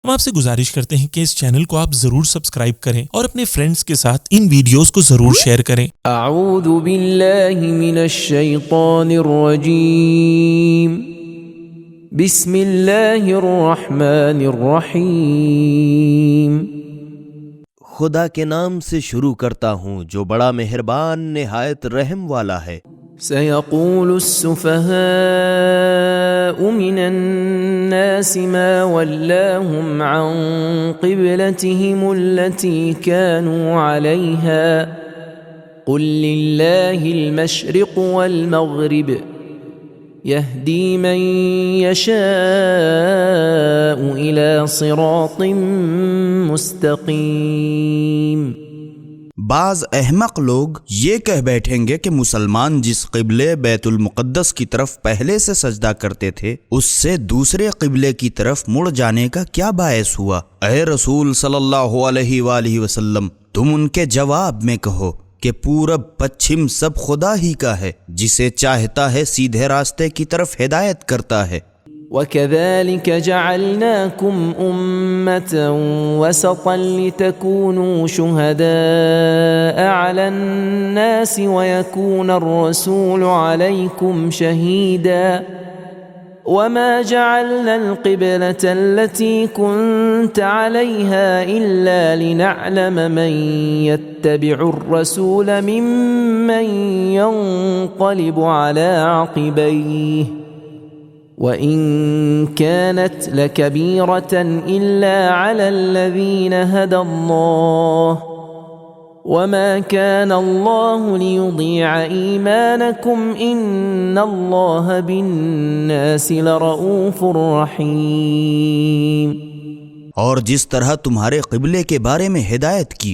ہم آپ سے گزارش کرتے ہیں کہ اس چینل کو آپ ضرور سبسکرائب کریں اور اپنے فرینڈز کے ساتھ ان ویڈیوز کو ضرور شیئر کریں۔ اعوذ باللہ من الشیطان الرجیم، بسم اللہ الرحمن الرحیم۔ خدا کے نام سے شروع کرتا ہوں جو بڑا مہربان نہایت رحم والا ہے۔ سيقول السفهاء من الناس ما ولاهم عن قبلتهم التي كانوا عليها قل لله المشرق والمغرب يهدي من يشاء إلى صراط مستقيم۔ بعض احمق لوگ یہ کہہ بیٹھیں گے کہ مسلمان جس قبلے بیت المقدس کی طرف پہلے سے سجدہ کرتے تھے اس سے دوسرے قبلے کی طرف مڑ جانے کا کیا باعث ہوا؟ اے رسول صلی اللہ علیہ وآلہ وسلم، تم ان کے جواب میں کہو کہ پورب پچھم سب خدا ہی کا ہے، جسے چاہتا ہے سیدھے راستے کی طرف ہدایت کرتا ہے۔ وَكَذَلِكَ جَعَلْنَاكُمْ أُمَّةً وَسَطًا لِتَكُونُوا شُهَدَاءَ عَلَى النَّاسِ وَيَكُونَ الرَّسُولُ عَلَيْكُمْ شَهِيدًا وَمَا جَعَلْنَا الْقِبْلَةَ الَّتِي كُنْتَ عَلَيْهَا إِلَّا لِنَعْلَمَ مَنْ يَتَّبِعُ الرَّسُولَ مِمَّنْ يَنْقَلِبُ عَلَى عَقِبَيْهِ وَإِن كَانَتْ لَكَبِيرَةً إِلَّا عَلَى الَّذِينَ هَدَى اللَّهُ وَمَا كَانَ اللَّهُ لِيُضِيعَ إِيمَانَكُمْ إِنَّ اللَّهَ بِالنَّاسِ لَرَءُوفٌ رَحِيمٌ۔ اور جس طرح تمہارے قبلے کے بارے میں ہدایت کی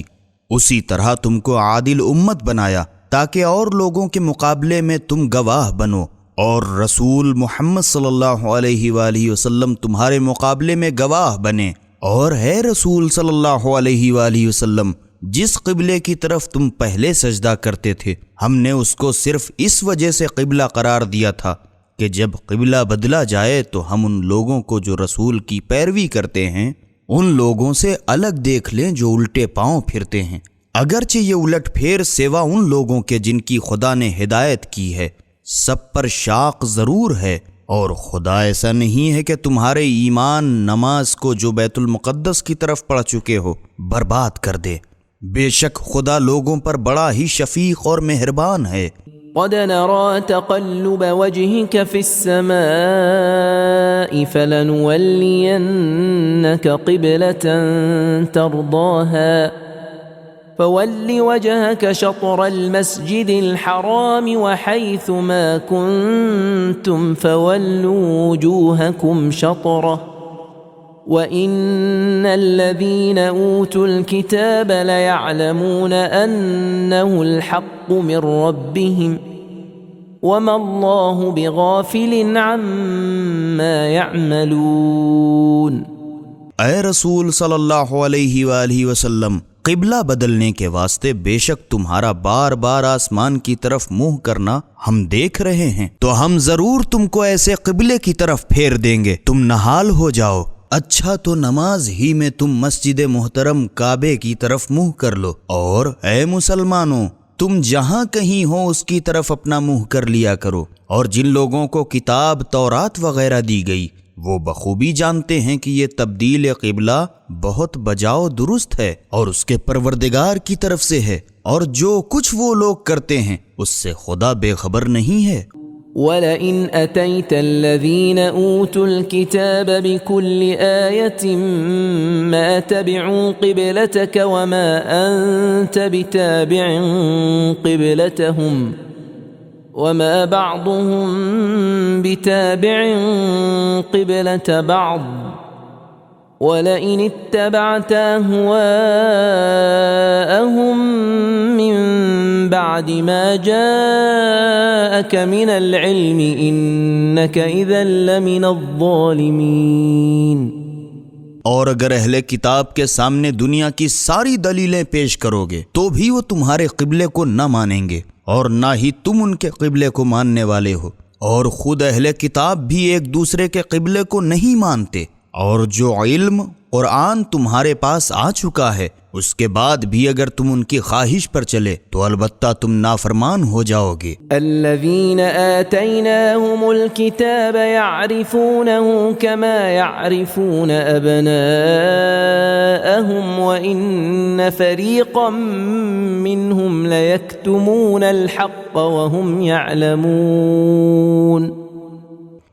اسی طرح تم کو عادل امت بنایا تاکہ اور لوگوں کے مقابلے میں تم گواہ بنو، اور رسول محمد صلی اللہ علیہ وآلہ وسلم تمہارے مقابلے میں گواہ بنے۔ اور ہے رسول صلی اللہ علیہ وآلہ وسلم، جس قبلے کی طرف تم پہلے سجدہ کرتے تھے ہم نے اس کو صرف اس وجہ سے قبلہ قرار دیا تھا کہ جب قبلہ بدلا جائے تو ہم ان لوگوں کو جو رسول کی پیروی کرتے ہیں ان لوگوں سے الگ دیکھ لیں جو الٹے پاؤں پھرتے ہیں، اگرچہ یہ الٹ پھیر سوا ان لوگوں کے جن کی خدا نے ہدایت کی ہے۔ سب پر شاق ضرور ہے، اور خدا ایسا نہیں ہے کہ تمہارے ایمان نماز کو جو بیت المقدس کی طرف پڑھ چکے ہو برباد کر دے۔ بے شک خدا لوگوں پر بڑا ہی شفیق اور مہربان ہے۔ قد نرى تقلب وجهك في السماء فلنولينك قبلة ترضاها فول وجهك شطر المسجد الحرام وحيث ما كنتم فولوا وجوهكم شطره وإن الذين أوتوا الكتاب ليعلمون أنه الحق من ربهم وما الله بغافل عما يعملون۔ اے رسول صلی اللہ علیہ وآلہ وسلم، قبلہ بدلنے کے واسطے بے شک تمہارا بار بار آسمان کی طرف منہ کرنا ہم دیکھ رہے ہیں، تو ہم ضرور تم کو ایسے قبلے کی طرف پھیر دیں گے تم نہال ہو جاؤ۔ اچھا تو نماز ہی میں تم مسجد محترم کعبے کی طرف منہ کر لو، اور اے مسلمانوں تم جہاں کہیں ہو اس کی طرف اپنا منہ کر لیا کرو۔ اور جن لوگوں کو کتاب تورات وغیرہ دی گئی وہ بخوبی جانتے ہیں کہ یہ تبدیل قبلہ بہت بجاؤ درست ہے اور اس کے پروردگار کی طرف سے ہے، اور جو کچھ وہ لوگ کرتے ہیں اس سے خدا بے خبر نہیں ہے۔ وَلَئِنْ أَتَيْتَ الَّذِينَ أُوتُوا الْكِتَابَ بِكُلِّ آيَةٍ مَا تَبِعُوا قِبْلَتَكَ وَمَا أَنْتَ بِتَابِعٍ قِبْلَتَهُمْ وَمَا بَعْضُهُمْ بِتَابِعٍ قِبْلَةَ بَعْضٍ وَلَئِنِ اتَّبَعْتَ أَهْوَاءَهُمْ مِنْ بَعْدِ مَا جَاءَكَ مِنَ الْعِلْمِ إِنَّكَ إِذًا لَمِنَ الظَّالِمِينَ۔ اور اگر اہل کتاب کے سامنے دنیا کی ساری دلیلیں پیش کرو گے تو بھی وہ تمہارے قبلے کو نہ مانیں گے، اور نہ ہی تم ان کے قبلے کو ماننے والے ہو، اور خود اہل کتاب بھی ایک دوسرے کے قبلے کو نہیں مانتے۔ اور جو علم قرآن تمہارے پاس آ چکا ہے اس کے بعد بھی اگر تم ان کی خواہش پر چلے تو البتہ تم نافرمان ہو جاؤ گے۔ الذين آتيناهم الكتاب يعرفونه كما يعرفون أبناءهم وإن فريقا منهم ليكتمون الحق وهم يعلمون۔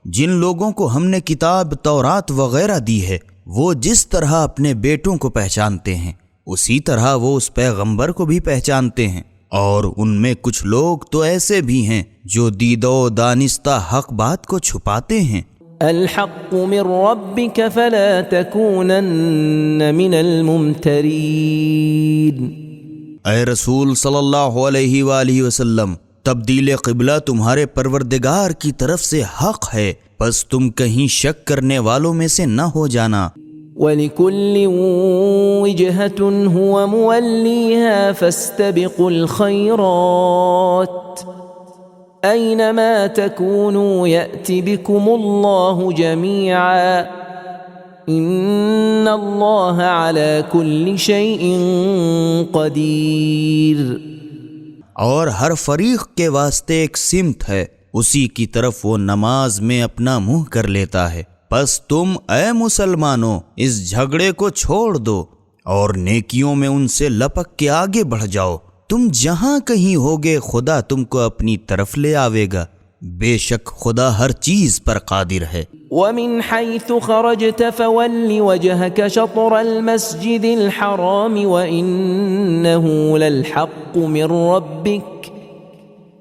جن لوگوں کو ہم نے کتاب تورات وغیرہ دی ہے وہ جس طرح اپنے بیٹوں کو پہچانتے ہیں اسی طرح وہ اس پیغمبر کو بھی پہچانتے ہیں، اور ان میں کچھ لوگ تو ایسے بھی ہیں جو دیدہ و دانستہ حق بات کو چھپاتے ہیں۔ الحق من ربك فلا تكونن من الممترين۔ اے رسول صلی اللہ علیہ وآلہ وسلم، تبدیل قبلہ تمہارے پروردگار کی طرف سے حق ہے، پس تم کہیں شک کرنے والوں میں سے نہ ہو جانا۔ وَلِكُلٍّ وِجْهَةٌ هُوَ مُوَلِّيهَا فَاسْتَبِقُوا الْخَيْرَاتِ أَيْنَمَا تَكُونُوا يَأْتِ بِكُمُ اللَّهُ جَمِيعًا إِنَّ اللَّهَ عَلَى كُلِّ شَيْءٍ قَدِيرٌ۔ اور ہر فریق کے واسطے ایک سمت ہے، اسی کی طرف وہ نماز میں اپنا منہ کر لیتا ہے۔ بس تم اے مسلمانوں اس جھگڑے کو چھوڑ دو اور نیکیوں میں ان سے لپک کے آگے بڑھ جاؤ، تم جہاں کہیں ہوگے خدا تم کو اپنی طرف لے آوے گا، بے شک خدا ہر چیز پر قادر ہے۔ وَمِنْ حَيْثُ خَرَجْتَ فَوَلِّ وَجْهَكَ شَطْرَ الْمَسْجِدِ الْحَرَامِ وَإِنَّهُ لَلْحَقُّ مِنْ رَبِّكَ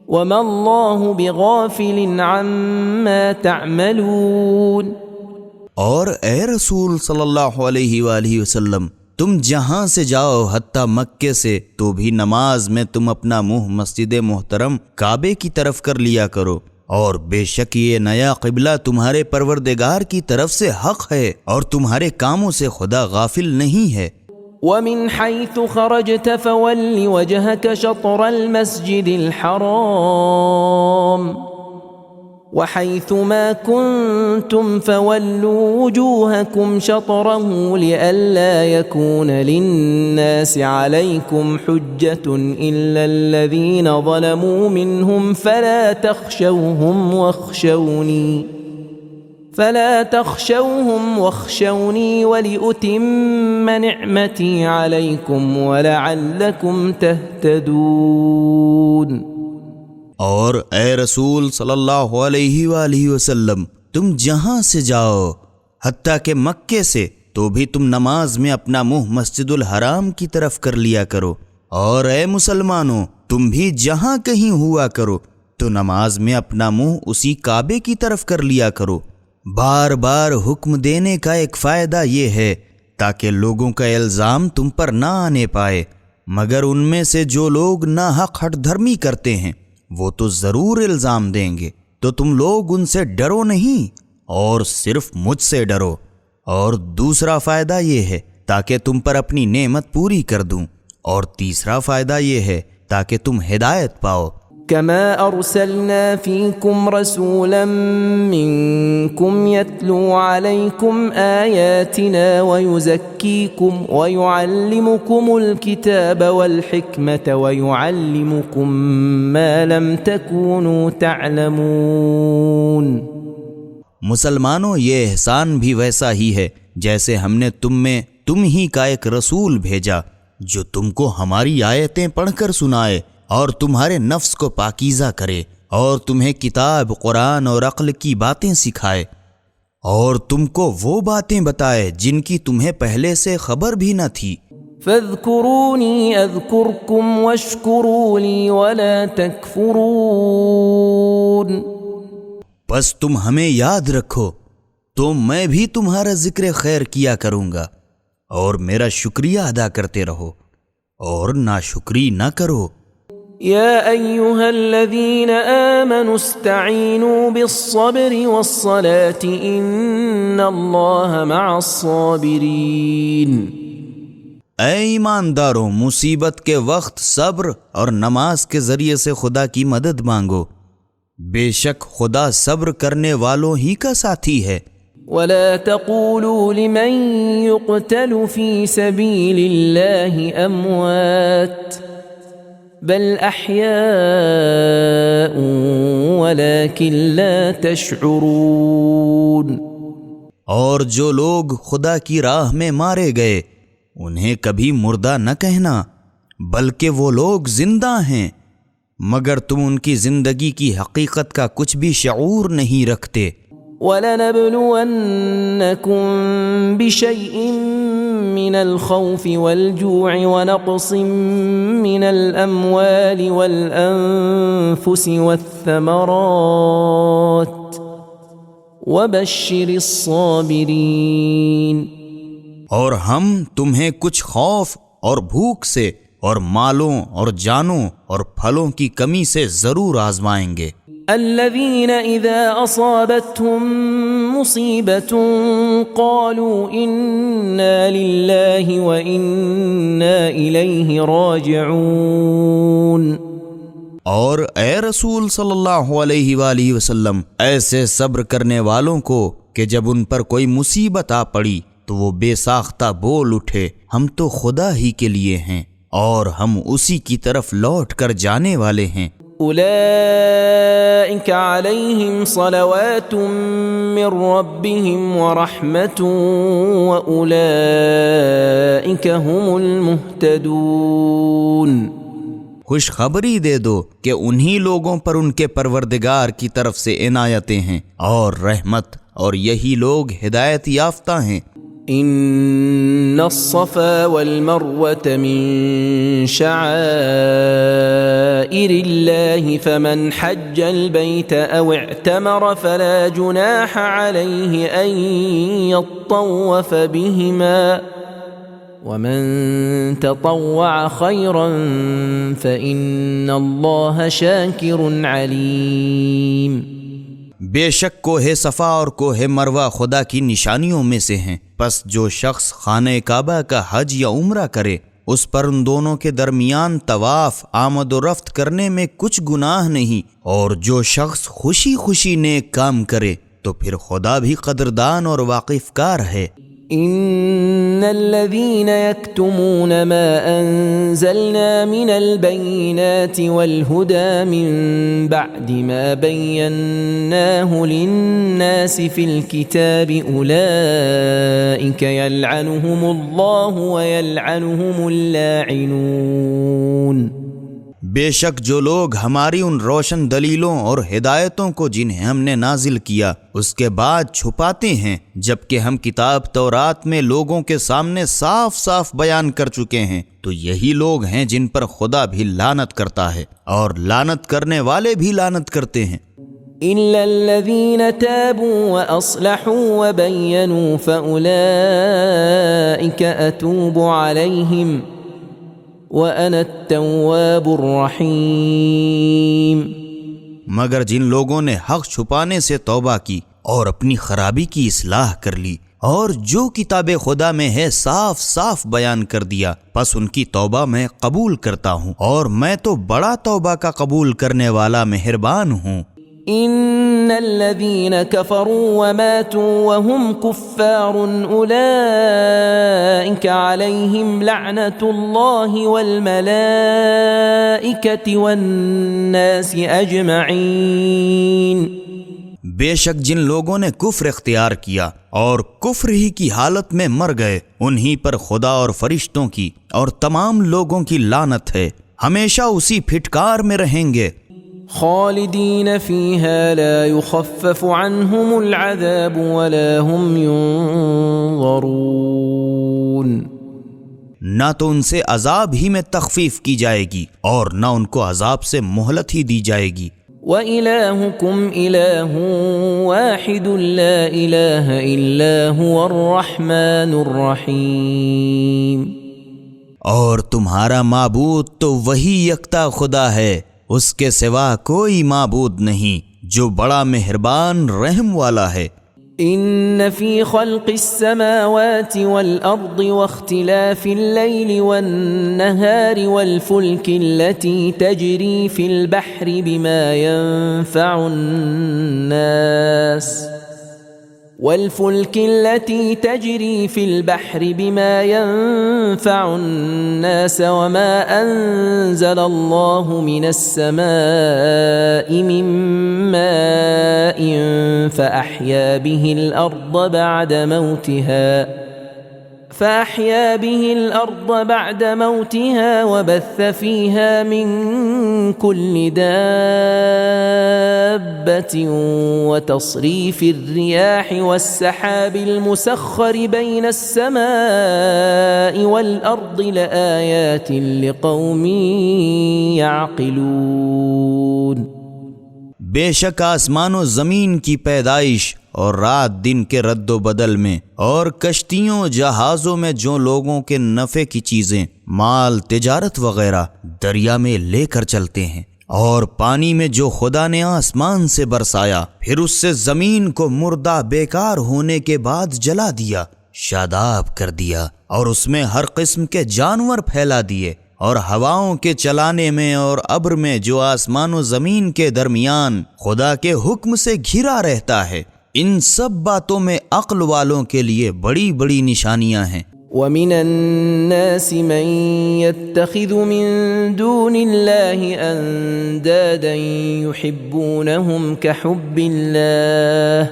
وَمَا اللَّهُ بِغَافِلٍ عَمَّا تَعْمَلُونَ۔ اور اے رسول صلی اللہ علیہ وآلہ وسلم، تم جہاں سے جاؤ حتیٰ مکے سے تو بھی نماز میں تم اپنا منہ مسجد محترم کعبے کی طرف کر لیا کرو، اور بے شک یہ نیا قبلہ تمہارے پروردگار کی طرف سے حق ہے اور تمہارے کاموں سے خدا غافل نہیں ہے۔ وَمِنْ حَيْثُ خَرَجْتَ فَوَلِّ وَجْهَكَ شَطْرَ الْمَسْجِدِ الْحَرَامِ وَحَيْثُ مَا كُنْتُمْ فَوَلُّوا وُجُوهَكُمْ شَطْرَهُ لِئَلَّا يَكُونَ لِلنَّاسِ عَلَيْكُمْ حُجَّةٌ إِلَّا الَّذِينَ ظَلَمُوا مِنْهُمْ فَلَا تَخْشَوْهُمْ وَاخْشَوْنِي وَلِأُتِمَّ نِعْمَتِي عَلَيْكُمْ وَلَعَلَّكُمْ تَهْتَدُونَ۔ اور اے رسول صلی اللہ علیہ وآلہ وسلم، تم جہاں سے جاؤ حتیٰ کہ مکے سے تو بھی تم نماز میں اپنا منہ مسجد الحرام کی طرف کر لیا کرو، اور اے مسلمانوں تم بھی جہاں کہیں ہوا کرو تو نماز میں اپنا منہ اسی کعبے کی طرف کر لیا کرو۔ بار بار حکم دینے کا ایک فائدہ یہ ہے تاکہ لوگوں کا الزام تم پر نہ آنے پائے، مگر ان میں سے جو لوگ ناحق ہٹ دھرمی کرتے ہیں وہ تو ضرور الزام دیں گے، تو تم لوگ ان سے ڈرو نہیں اور صرف مجھ سے ڈرو۔ اور دوسرا فائدہ یہ ہے تاکہ تم پر اپنی نعمت پوری کر دوں، اور تیسرا فائدہ یہ ہے تاکہ تم ہدایت پاؤ۔ كما أرسلنا فيكم رسولا منكم يتلو عليكم آياتنا ويزكيكم ويعلمكم الكتاب والحكمة ويعلمكم ما لم تكونوا تعلمون۔ مسلمانوں یہ احسان بھی ویسا ہی ہے جیسے ہم نے تم میں تم ہی کا ایک رسول بھیجا جو تم کو ہماری آیتیں پڑھ کر سنائے اور تمہارے نفس کو پاکیزہ کرے، اور تمہیں کتاب، قرآن اور عقل کی باتیں سکھائے، اور تم کو وہ باتیں بتائے جن کی تمہیں پہلے سے خبر بھی نہ تھی۔ فاذکرونی اذکرکم واشکروا لی ولا تکفرون۔ بس تم ہمیں یاد رکھو تو میں بھی تمہارا ذکر خیر کیا کروں گا، اور میرا شکریہ ادا کرتے رہو اور ناشکری نہ کرو۔ يا أيها الذين آمنوا استعينوا بالصبر والصلاة إن الله مع الصابرين۔ اے ایمانداروں، مصیبت کے وقت صبر اور نماز کے ذریعے سے خدا کی مدد مانگو، بے شک خدا صبر کرنے والوں ہی کا ساتھی ہے۔ ولا تقولوا لمن يقتل في سبيل الله أموات بل أحياء ولكن لا تشعرون۔ اور جو لوگ خدا کی راہ میں مارے گئے انہیں کبھی مردہ نہ کہنا، بلکہ وہ لوگ زندہ ہیں مگر تم ان کی زندگی کی حقیقت کا کچھ بھی شعور نہیں رکھتے۔ وَلَنَبْلُوَنَّكُمْ بِشَيْءٍ مِّنَ الْخَوْفِ وَالْجُوعِ وَنَقْصٍ مِّنَ الْأَمْوَالِ وَالْأَنفُسِ وَالثَّمَرَاتِ وَبَشِّرِ الصَّابِرِينَ۔ اور ہم تمہیں کچھ خوف اور بھوک سے اور مالوں اور جانوں اور پھلوں کی کمی سے ضرور آزمائیں گے۔ الذين إذا أصابتهم مصيبة قالوا إنا لله وإنا إليه راجعون۔ اور اے رسول صلی اللہ علیہ وآلہ وسلم، ایسے صبر کرنے والوں کو کہ جب ان پر کوئی مصیبت آ پڑی تو وہ بے ساختہ بول اٹھے ہم تو خدا ہی کے لیے ہیں اور ہم اسی کی طرف لوٹ کر جانے والے ہیں۔ أولئك عليهم صلوات من ربهم ورحمة وأولئك هم المهتدون۔ خوشخبری دے دو کہ انہی لوگوں پر ان کے پروردگار کی طرف سے عنایتیں ہیں اور رحمت، اور یہی لوگ ہدایت یافتہ ہیں۔ إن الصفا والمروة من شعائر الله فمن حج البيت أو اعتمر فلا جناح عليه أن يطوف بهما ومن تطوع خيرا فإن الله شاكر عليم۔ بے شک کوہ صفا اور کوہ مروہ خدا کی نشانیوں میں سے ہیں، پس جو شخص خانہ کعبہ کا حج یا عمرہ کرے اس پر ان دونوں کے درمیان طواف آمد و رفت کرنے میں کچھ گناہ نہیں، اور جو شخص خوشی خوشی نیک کام کرے تو پھر خدا بھی قدردان اور واقف کار ہے۔ ان الذين يكتمون ما انزلنا من البينات والهدى من بعد ما بيناه للناس في الكتاب اولئك يلعنهم الله ويلعنهم اللاعنون۔ بے شک جو لوگ ہماری ان روشن دلیلوں اور ہدایتوں کو جنہیں ہم نے نازل کیا اس کے بعد چھپاتے ہیں، جبکہ ہم کتاب تورات میں لوگوں کے سامنے صاف صاف بیان کر چکے ہیں، تو یہی لوگ ہیں جن پر خدا بھی لعنت کرتا ہے اور لعنت کرنے والے بھی لعنت کرتے ہیں۔ إلا الذين تابوا وأصلحوا وبينوا فأولئك أتوب عليهم وَأَنَا التَّوَّابُ الرَّحِيمُ۔ مگر جن لوگوں نے حق چھپانے سے توبہ کی اور اپنی خرابی کی اصلاح کر لی اور جو کتاب خدا میں ہے صاف صاف بیان کر دیا، پس ان کی توبہ میں قبول کرتا ہوں اور میں تو بڑا توبہ کا قبول کرنے والا مہربان ہوں۔ ان الذين كفروا وماتوا وهم كفار اولئك عليهم لعنة الله والملائكة والناس اجمعين۔ بے شک جن لوگوں نے کفر اختیار کیا اور کفر ہی کی حالت میں مر گئے انہی پر خدا اور فرشتوں کی اور تمام لوگوں کی لعنت ہے، ہمیشہ اسی پھٹکار میں رہیں گے۔ خالدین فیہا لا یخفف عنہم العذاب ولا هم ینظرون۔ نہ تو ان سے عذاب ہی میں تخفیف کی جائے گی اور نہ ان کو عذاب سے مہلت ہی دی جائے گی۔ وَإِلَٰهُكُمْ إِلَٰهٌ وَاحِدٌ لَا إِلَٰهَ إِلَّا هُوَ الرَّحْمَٰنُ الرَّحِيمُ۔ اور تمہارا معبود تو وہی یکتا خدا ہے، اس کے سوا کوئی معبود نہیں، جو بڑا مہربان رحم والا ہے۔ ان فی خلق السماوات والارض واختلاف اللیل والنہار والفلک التي تجری فی البحر بما ينفع الناس والفلك التي تجري في البحر بما ينفع الناس وما أنزل الله من السماء من ماء فأحيا به الأرض بعد موتها وبث فيها من كل دابة وتصريف الرياح والسحاب المسخر بين السماء والأرض لآيات لقوم يعقلون۔ بے شک آسمان و زمین کی پیدائش اور رات دن کے رد و بدل میں اور کشتیوں جہازوں میں جو لوگوں کے نفع کی چیزیں مال تجارت وغیرہ دریا میں لے کر چلتے ہیں، اور پانی میں جو خدا نے آسمان سے برسایا پھر اس سے زمین کو مردہ بیکار ہونے کے بعد جلا دیا، شاداب کر دیا، اور اس میں ہر قسم کے جانور پھیلا دیے، اور ہواؤں کے چلانے میں اور ابر میں جو آسمان و زمین کے درمیان خدا کے حکم سے گھرا رہتا ہے، ان سب باتوں میں عقل والوں کے لیے بڑی بڑی نشانیاں ہیں۔ وَمِنَ النَّاسِ مَن يَتَّخِذُ مِن دُونِ اللَّهِ أَندَادًا يُحِبُّونَهُمْ كَحُبِّ اللَّهِ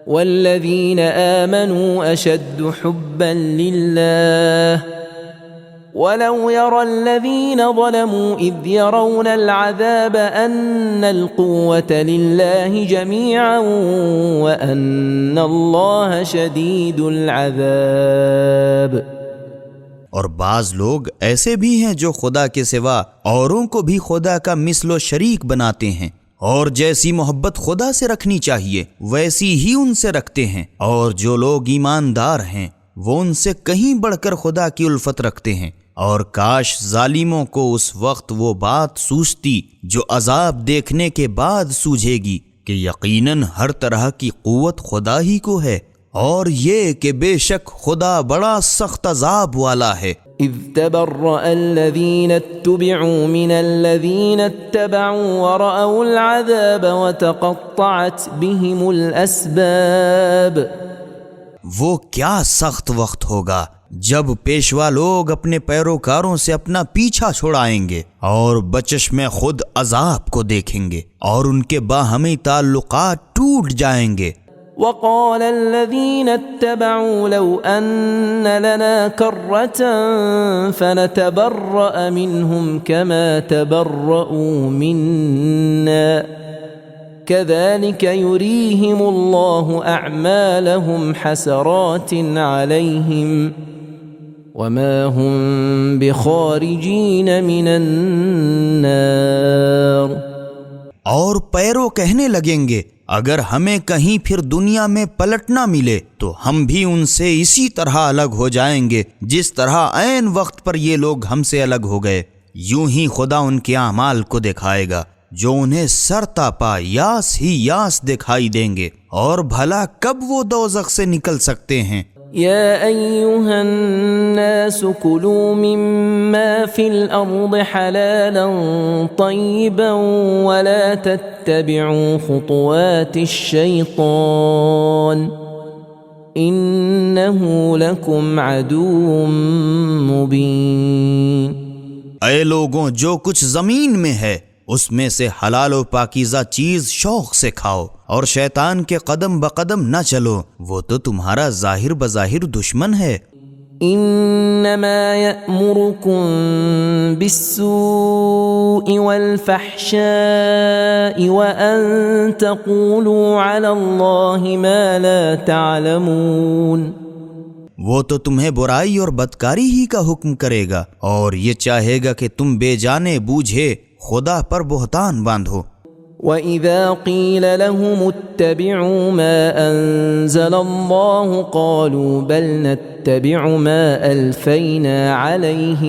وَالَّذِينَ آمَنُوا أَشَدُّ حُبًّا لِلَّهِ وَلَوْ يَرَى الَّذِينَ ظَلَمُوا إِذْ يَرَوْنَ الْعَذَابَ أَنَّ الْقُوَّةَ لِلَّهِ جَمِيعًا وَأَنَّ اللَّهَ شَدِيدُ الْعَذَابِ۔ اور بعض لوگ ایسے بھی ہیں جو خدا کے سوا اوروں کو بھی خدا کا مثل و شریک بناتے ہیں، اور جیسی محبت خدا سے رکھنی چاہیے ویسی ہی ان سے رکھتے ہیں، اور جو لوگ ایماندار ہیں وہ ان سے کہیں بڑھ کر خدا کی الفت رکھتے ہیں۔ اور کاش ظالموں کو اس وقت وہ بات سوچتی جو عذاب دیکھنے کے بعد سوجھے گی کہ یقیناً ہر طرح کی قوت خدا ہی کو ہے، اور یہ کہ بے شک خدا بڑا سخت عذاب والا ہے۔ اذ تبرأ الذين اتبعوا من الذين اتبعوا ورأوا العذاب وتقطعت بهم الأسباب۔ وہ کیا سخت وقت ہوگا جب پیشوا لوگ اپنے پیروکاروں سے اپنا پیچھا چھڑائیں گے اور بچش میں خود عذاب کو دیکھیں گے، اور ان کے باہمی تعلقات ٹوٹ جائیں گے۔ وقال الذين اتبعوا لو أن لنا كرة فنتبرأ منهم كما تبرؤوا منا كذلك يريهم الله أعمالهم حسرات عليهم وما هم بخارجين من النار۔ اور پیرو کہنے لگیں گے اگر ہمیں کہیں پھر دنیا میں پلٹنا ملے تو ہم بھی ان سے اسی طرح الگ ہو جائیں گے جس طرح عین وقت پر یہ لوگ ہم سے الگ ہو گئے۔ یوں ہی خدا ان کے اعمال کو دکھائے گا جو انہیں سر تاپا یاس ہی یاس دکھائی دیں گے، اور بھلا کب وہ دوزخ سے نکل سکتے ہیں۔ يا أيها الناس كلوا مما في الأرض حلالا طيبا ولا تتبعوا خطوات الشيطان إنه لكم عدو مبين۔ اے لوگوں، جو کچھ زمین میں ہے اس میں سے حلال و پاکیزہ چیز شوق سے کھاؤ، اور شیطان کے قدم بقدم نہ چلو، وہ تو تمہارا ظاہر بظاہر دشمن ہے۔ انما يأمركم بالسوء والفحشاء وأن تقولوا على الله ما لا تعلمون۔ وہ تو تمہیں برائی اور بدکاری ہی کا حکم کرے گا، اور یہ چاہے گا کہ تم بے جانے بوجھے خدا پر بہتان باندھو۔ وَإِذَا قِيلَ لَهُمُ اتَّبِعُوا مَا أَنزَلَ اللَّهُ قَالُوا بَلْ نَتَّبِعُ مَا أَلْفَيْنَا عَلَيْهِ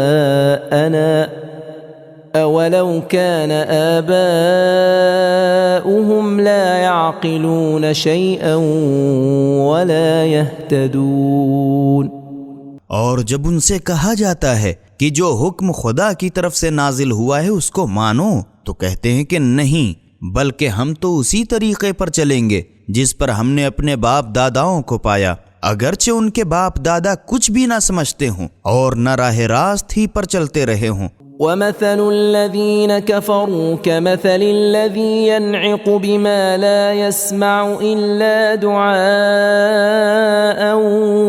آبَاءَنَا أَوَلَوْ كَانَ آبَاؤُهُمْ لَا يَعْقِلُونَ شَيْئًا وَلَا يَهْتَدُونَ۔ اور جب ان سے کہا جاتا ہے کہ جو حکم خدا کی طرف سے نازل ہوا ہے اس کو مانو، تو کہتے ہیں کہ نہیں، بلکہ ہم تو اسی طریقے پر چلیں گے جس پر ہم نے اپنے باپ داداؤں کو پایا، اگرچہ ان کے باپ دادا کچھ بھی نہ سمجھتے ہوں اور نہ راہ راست ہی پر چلتے رہے ہوں۔ ومثل الذين كفروا كمثل الذي ينعق بما لا يسمع إلا دعاء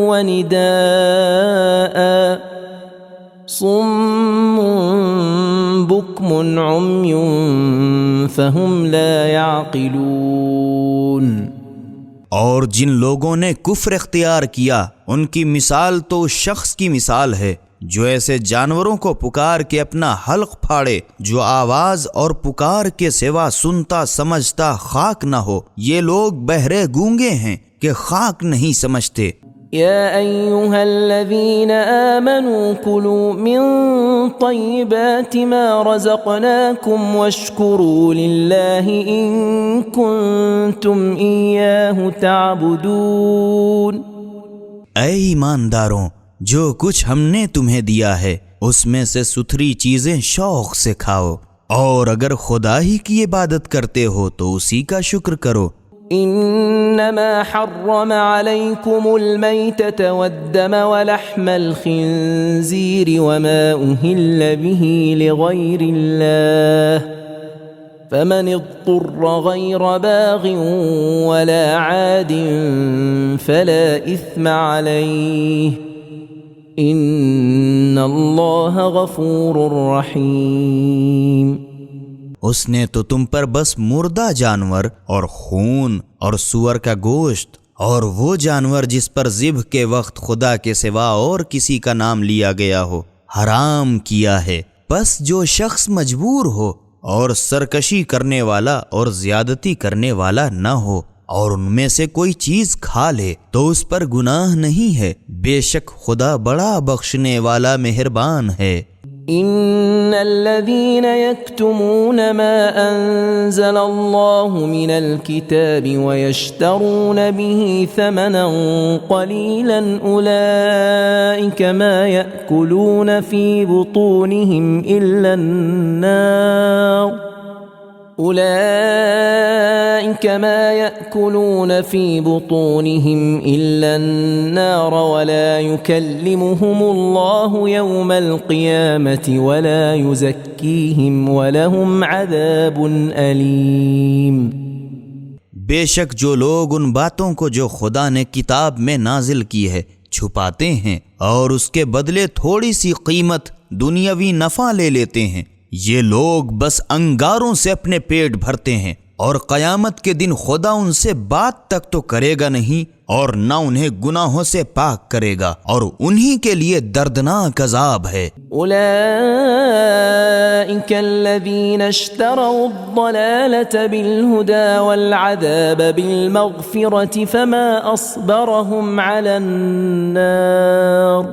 ونداء صم بكم عمي فهم لا يعقلون۔ اور جن لوگوں نے کفر اختیار کیا ان کی مثال تو اس شخص کی مثال ہے جو ایسے جانوروں کو پکار کے اپنا حلق پھاڑے جو آواز اور پکار کے سوا سنتا سمجھتا خاک نہ ہو۔ یہ لوگ بہرے گونگے ہیں کہ خاک نہیں سمجھتے۔ يا أيها الذين آمنوا كلوا من طيبات ما رزقناكم واشكروا لله إن كنتم إياه تعبدون۔ اے ایمانداروں، جو کچھ ہم نے تمہیں دیا ہے اس میں سے ستھری چیزیں شوق سے کھاؤ، اور اگر خدا ہی کی عبادت کرتے ہو تو اسی کا شکر کرو۔ انما حرم عليكم الميتة والدم ولحم الخنزير وما أهل به لغير الله فمن اضطر غير باغ ولا عاد فلا إثم عليه ان اللہ غفور رحیم۔ اس نے تو تم پر بس مردہ جانور اور خون اور سور کا گوشت اور وہ جانور جس پر ذبح کے وقت خدا کے سوا اور کسی کا نام لیا گیا ہو حرام کیا ہے۔ بس جو شخص مجبور ہو اور سرکشی کرنے والا اور زیادتی کرنے والا نہ ہو اور ان میں سے کوئی چیز کھا لے تو اس پر گناہ نہیں ہے، بے شک خدا بڑا بخشنے والا مہربان ہے۔ ان الذين يكتمون ما انزل الله من الكتاب ويشترون به ثمنا قليلا اولئك ما يأكلون في بطونهم الا النار أولئك ما يأكلون في بطونهم إلا النار ولا يكلمهم الله يوم القيامة ولا يزكيهم ولهم عذاب أليم۔ بے شک جو لوگ ان باتوں کو جو خدا نے کتاب میں نازل کی ہے چھپاتے ہیں اور اس کے بدلے تھوڑی سی قیمت دنیاوی نفع لے لیتے ہیں، یہ لوگ بس انگاروں سے اپنے پیٹ بھرتے ہیں اور قیامت کے دن خدا ان سے بات تک تو کرے گا نہیں اور نہ انہیں گناہوں سے پاک کرے گا، اور انہی کے لیے دردناک عذاب ہے۔ اولئک الذین اشتروا الضلالة بالہدى والعذاب بالمغفرة فما اصبرهم على النار۔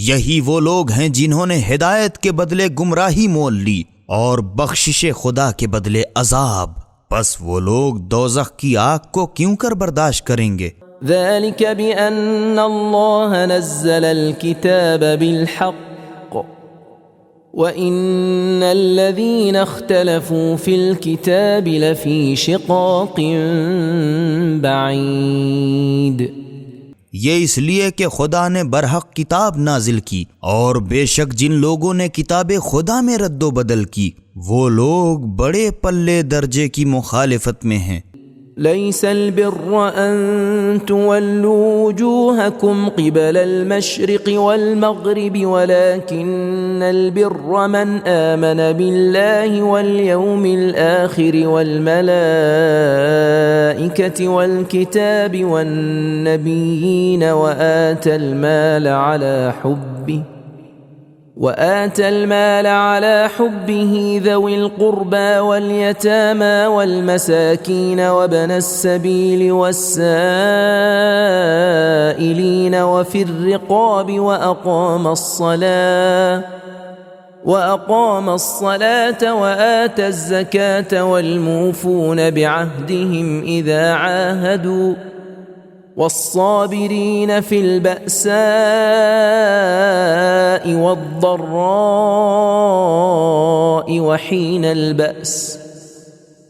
یہی وہ لوگ ہیں جنہوں نے ہدایت کے بدلے گمراہی مول لی اور بخشش خدا کے بدلے عذاب، پس وہ لوگ دوزخ کی آگ کو کیوں کر برداشت کریں گے؟ ذلك بأن الله نزل الكتاب بالحق وإن الذين اختلفوا في الكتاب لفي شقاق بعيد۔ یہ اس لیے کہ خدا نے برحق کتاب نازل کی، اور بے شک جن لوگوں نے کتاب خدا میں رد و بدل کی وہ لوگ بڑے پلے درجے کی مخالفت میں ہیں۔ ليس البر أن تولوا وجوهكم قبل المشرق والمغرب ولكن البر من آمن بالله واليوم الآخر والملائكة والكتاب والنبيين وآتى المال على حبه ذوي القربى واليتامى والمساكين وابن السبيل والسائلين وفي الرقاب وأقام الصلاة وآتى الزكاة والموفون بعهدهم إذا عاهدوا والصابرين في البأساء والضراء وحين البأس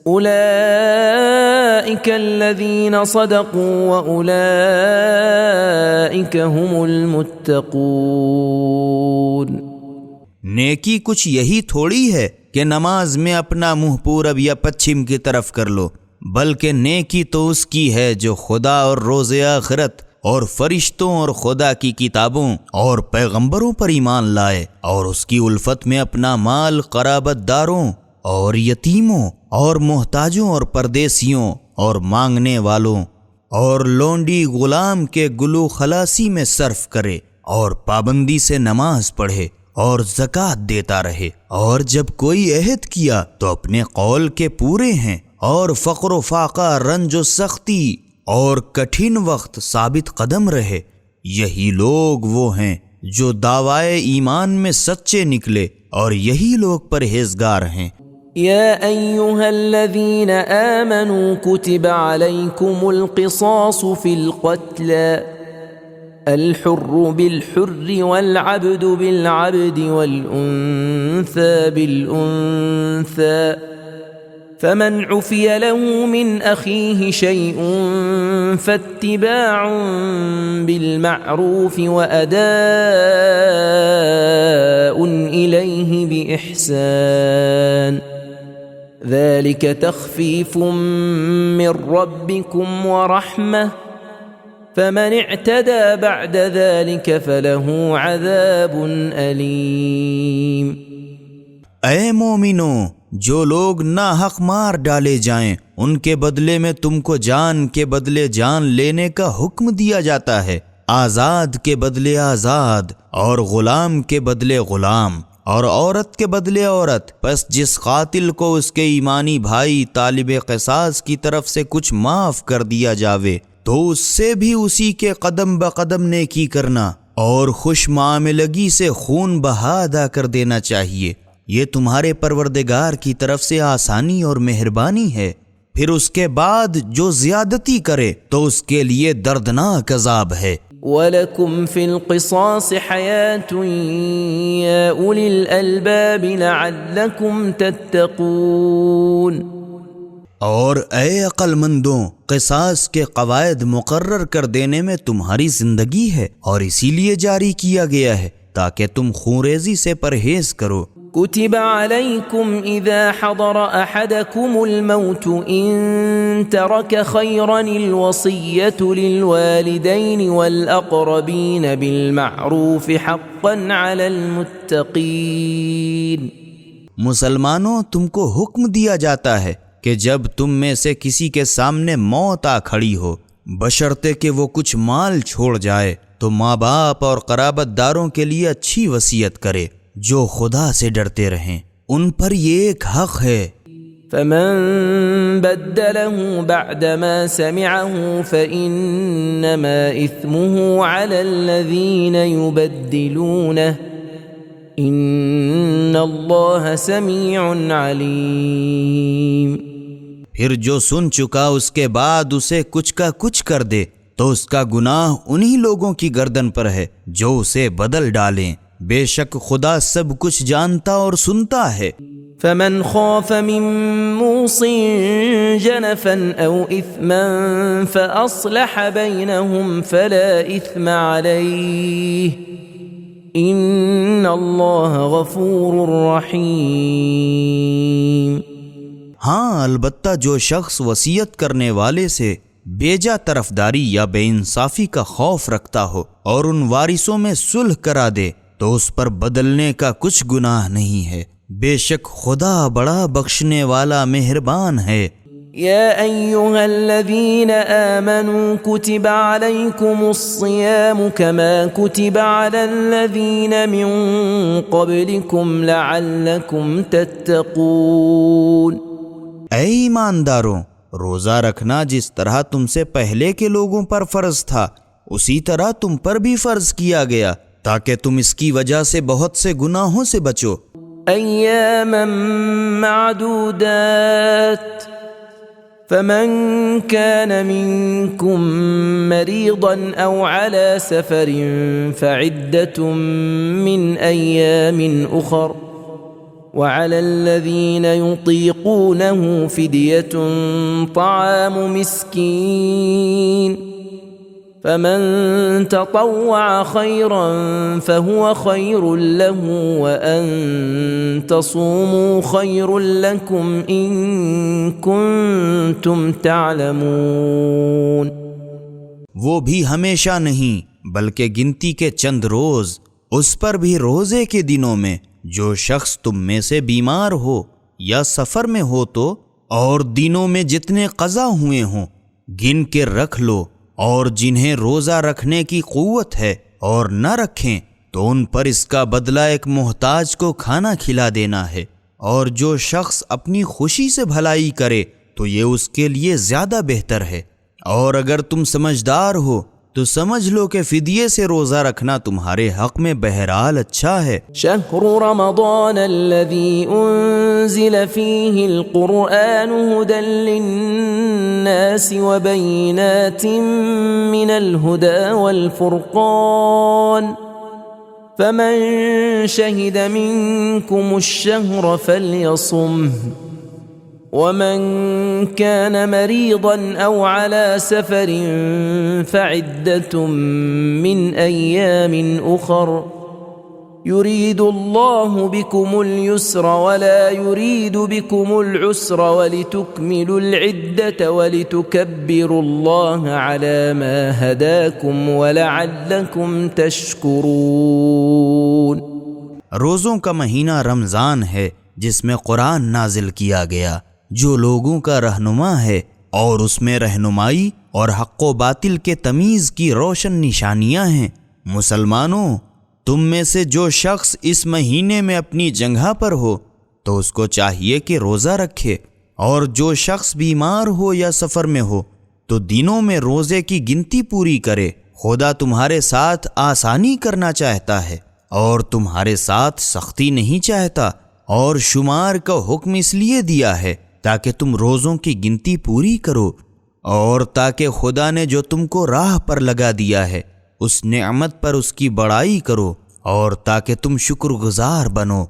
أولئك الذين صدقوا وأولئك هم المتقون۔ نیکی کچھ یہی تھوڑی ہے کہ نماز میں اپنا منہ پورب یا پچھم کی طرف کر لو، بلکہ نیکی تو اس کی ہے جو خدا اور روز آخرت اور فرشتوں اور خدا کی کتابوں اور پیغمبروں پر ایمان لائے، اور اس کی الفت میں اپنا مال قرابت داروں اور یتیموں اور محتاجوں اور پردیسیوں اور مانگنے والوں اور لونڈی غلام کے گلو خلاصی میں صرف کرے، اور پابندی سے نماز پڑھے اور زکوٰۃ دیتا رہے، اور جب کوئی عہد کیا تو اپنے قول کے پورے ہیں، اور فقر و فاقہ، رنج و سختی اور کٹھن وقت ثابت قدم رہے۔ یہی لوگ وہ ہیں جو دعوائے ایمان میں سچے نکلے، اور یہی لوگ پرہیزگار ہیں۔ يا أيها الذين آمنوا كتب عليكم القصاص في القتلى، الحر بالحر والعبد بالعبد والأنثى بالأنثى، فمن عفي له من أخيه شيء فاتباع بالمعروف وأداء إليه بإحسان، ذلك تخفيف من ربكم ورحمة، فمن اعتدى بعد ذلك فله عذاب أليم۔ اے مومنوں، جو لوگ ناحق مار ڈالے جائیں ان کے بدلے میں تم کو جان کے بدلے جان لینے کا حکم دیا جاتا ہے، آزاد کے بدلے آزاد، اور غلام کے بدلے غلام، اور عورت کے بدلے عورت۔ پس جس قاتل کو اس کے ایمانی بھائی طالب قصاص کی طرف سے کچھ معاف کر دیا جاوے تو اس سے بھی اسی کے قدم بقدم نیکی کرنا، اور خوش معاملگی سے خون بہا ادا کر دینا چاہیے۔ یہ تمہارے پروردگار کی طرف سے آسانی اور مہربانی ہے۔ پھر اس کے بعد جو زیادتی کرے تو اس کے لیے دردناک عذاب ہے۔ وَلَكُمْ فِي الْقِصَاصِ حَيَاةٌ يَا أُولِي الْأَلْبَابِ لَعَلَّكُمْ تَتَّقُونَ۔ اور اے عقل مندوں، قصاص کے قواعد مقرر کر دینے میں تمہاری زندگی ہے، اور اسی لیے جاری کیا گیا ہے تاکہ تم خونریزی سے پرہیز کرو۔ كتب عليكم إذا حضر أحدكم الموت إن ترك خيرا الوصية للوالدين والأقربين بالمعروف حقا على المتقين۔ مسلمانوں، تم کو حکم دیا جاتا ہے کہ جب تم میں سے کسی کے سامنے موت آ کھڑی ہو، بشرطے کہ وہ کچھ مال چھوڑ جائے، تو ماں باپ اور قرابت داروں کے لیے اچھی وصیت کرے جو خدا سے ڈرتے رہیں، ان پر یہ ایک حق ہے۔ فمن بدله بعدما سمعه فإنما إثمه على الذين يبدلونه إن الله سميع عليم۔ پھر جو سن چکا اس کے بعد اسے کچھ کا کچھ کر دے تو اس کا گناہ انہی لوگوں کی گردن پر ہے جو اسے بدل ڈالیں، بے شک خدا سب کچھ جانتا اور سنتا ہے۔ فمن خاف من موص جنفا او اثما فاصلح بينهم فلا اثم عليه ان الله غفور رحيم۔ ہاں، البتہ جو شخص وصیت کرنے والے سے بیجا طرفداری یا بے انصافی کا خوف رکھتا ہو اور ان وارثوں میں صلح کرا دے تو اس پر بدلنے کا کچھ گناہ نہیں ہے، بے شک خدا بڑا بخشنے والا مہربان ہے۔ يا أيها الذين آمنوا كتب عليكم الصيام كما كتب على الذين من قبلكم لعلكم تتقون۔ اے ایمانداروں، روزہ رکھنا جس طرح تم سے پہلے کے لوگوں پر فرض تھا اسی طرح تم پر بھی فرض کیا گیا تاکہ تم اس کی وجہ سے بہت سے گناہوں سے بچو۔ أياما معدودات فمن كان منكم مريضا أو على سفر فعدة من أيام أخر وعلى الذين يطيقونه فدية طعام مسكين فمن تطوع خيرا فهو خير له وأن تصوموا خير لكم إن كنتم تعلمون۔ وہ بھی ہمیشہ نہیں بلکہ گنتی کے چند روز، اس پر بھی روزے کے دنوں میں جو شخص تم میں سے بیمار ہو یا سفر میں ہو تو، اور دنوں میں جتنے قضا ہوئے ہوں گن کے رکھ لو، اور جنہیں روزہ رکھنے کی قوت ہے اور نہ رکھیں تو ان پر اس کا بدلہ ایک محتاج کو کھانا کھلا دینا ہے، اور جو شخص اپنی خوشی سے بھلائی کرے تو یہ اس کے لیے زیادہ بہتر ہے، اور اگر تم سمجھدار ہو تو سمجھ لو کہ فدیے سے روزہ رکھنا تمہارے حق میں بہرحال اچھا ہے۔ شہر رمضان الذي انزل فيه القرآن هدى للناس وبينات من الهدى والفرقان فمن شهد منكم الشهر فليصمه ومن كان مريضا أو على سفر فعدة من أيام أخر يريد الله بكم اليسر ولا يريد بكم العسر ولتكملوا العدة ولتكبروا الله على ما هداكم ولعلكم تشكرون۔ روزوں کا مہینہ رمضان ہے جس میں قرآن نازل کیا گیا، جو لوگوں کا رہنما ہے، اور اس میں رہنمائی اور حق و باطل کے تمیز کی روشن نشانیاں ہیں۔ مسلمانوں، تم میں سے جو شخص اس مہینے میں اپنی جگہ پر ہو تو اس کو چاہیے کہ روزہ رکھے، اور جو شخص بیمار ہو یا سفر میں ہو تو دنوں میں روزے کی گنتی پوری کرے۔ خدا تمہارے ساتھ آسانی کرنا چاہتا ہے اور تمہارے ساتھ سختی نہیں چاہتا، اور شمار کا حکم اس لیے دیا ہے تاکہ تم روزوں کی گنتی پوری کرو، اور تاکہ خدا نے جو تم کو راہ پر لگا دیا ہے اس نعمت پر اس کی بڑائی کرو، اور تاکہ تم شکر گزار بنو۔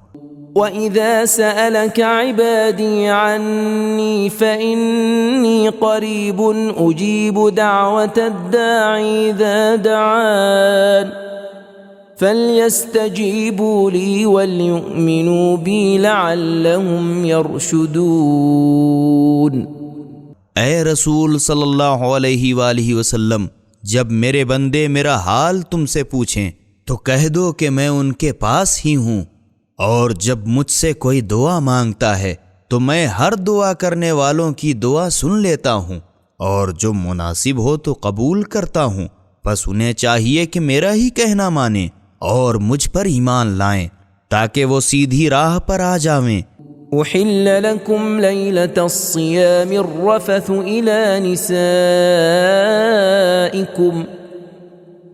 وَإِذَا سَأَلَكَ عِبَادِي عَنِّي فَإِنِّي قَرِيبٌ أُجِيبُ دَعْوَةَ الدَّاعِ إِذَا دَعَانِ فَلْيَسْتَجِيبُوا لِي وَلْيُؤْمِنُوا بِي لَعَلَّهُمْ يَرْشُدُونَ۔ اے رسول صلی اللہ علیہ وآلہ وسلم، جب میرے بندے میرا حال تم سے پوچھیں تو کہہ دو کہ میں ان کے پاس ہی ہوں، اور جب مجھ سے کوئی دعا مانگتا ہے تو میں ہر دعا کرنے والوں کی دعا سن لیتا ہوں، اور جو مناسب ہو تو قبول کرتا ہوں، بس انہیں چاہیے کہ میرا ہی کہنا مانیں اور مجھ پر ایمان لائیں تاکہ وہ سیدھی راہ پر آ جاویں۔ أحل لكم ليلة الصيام الرفث إلى نسائكم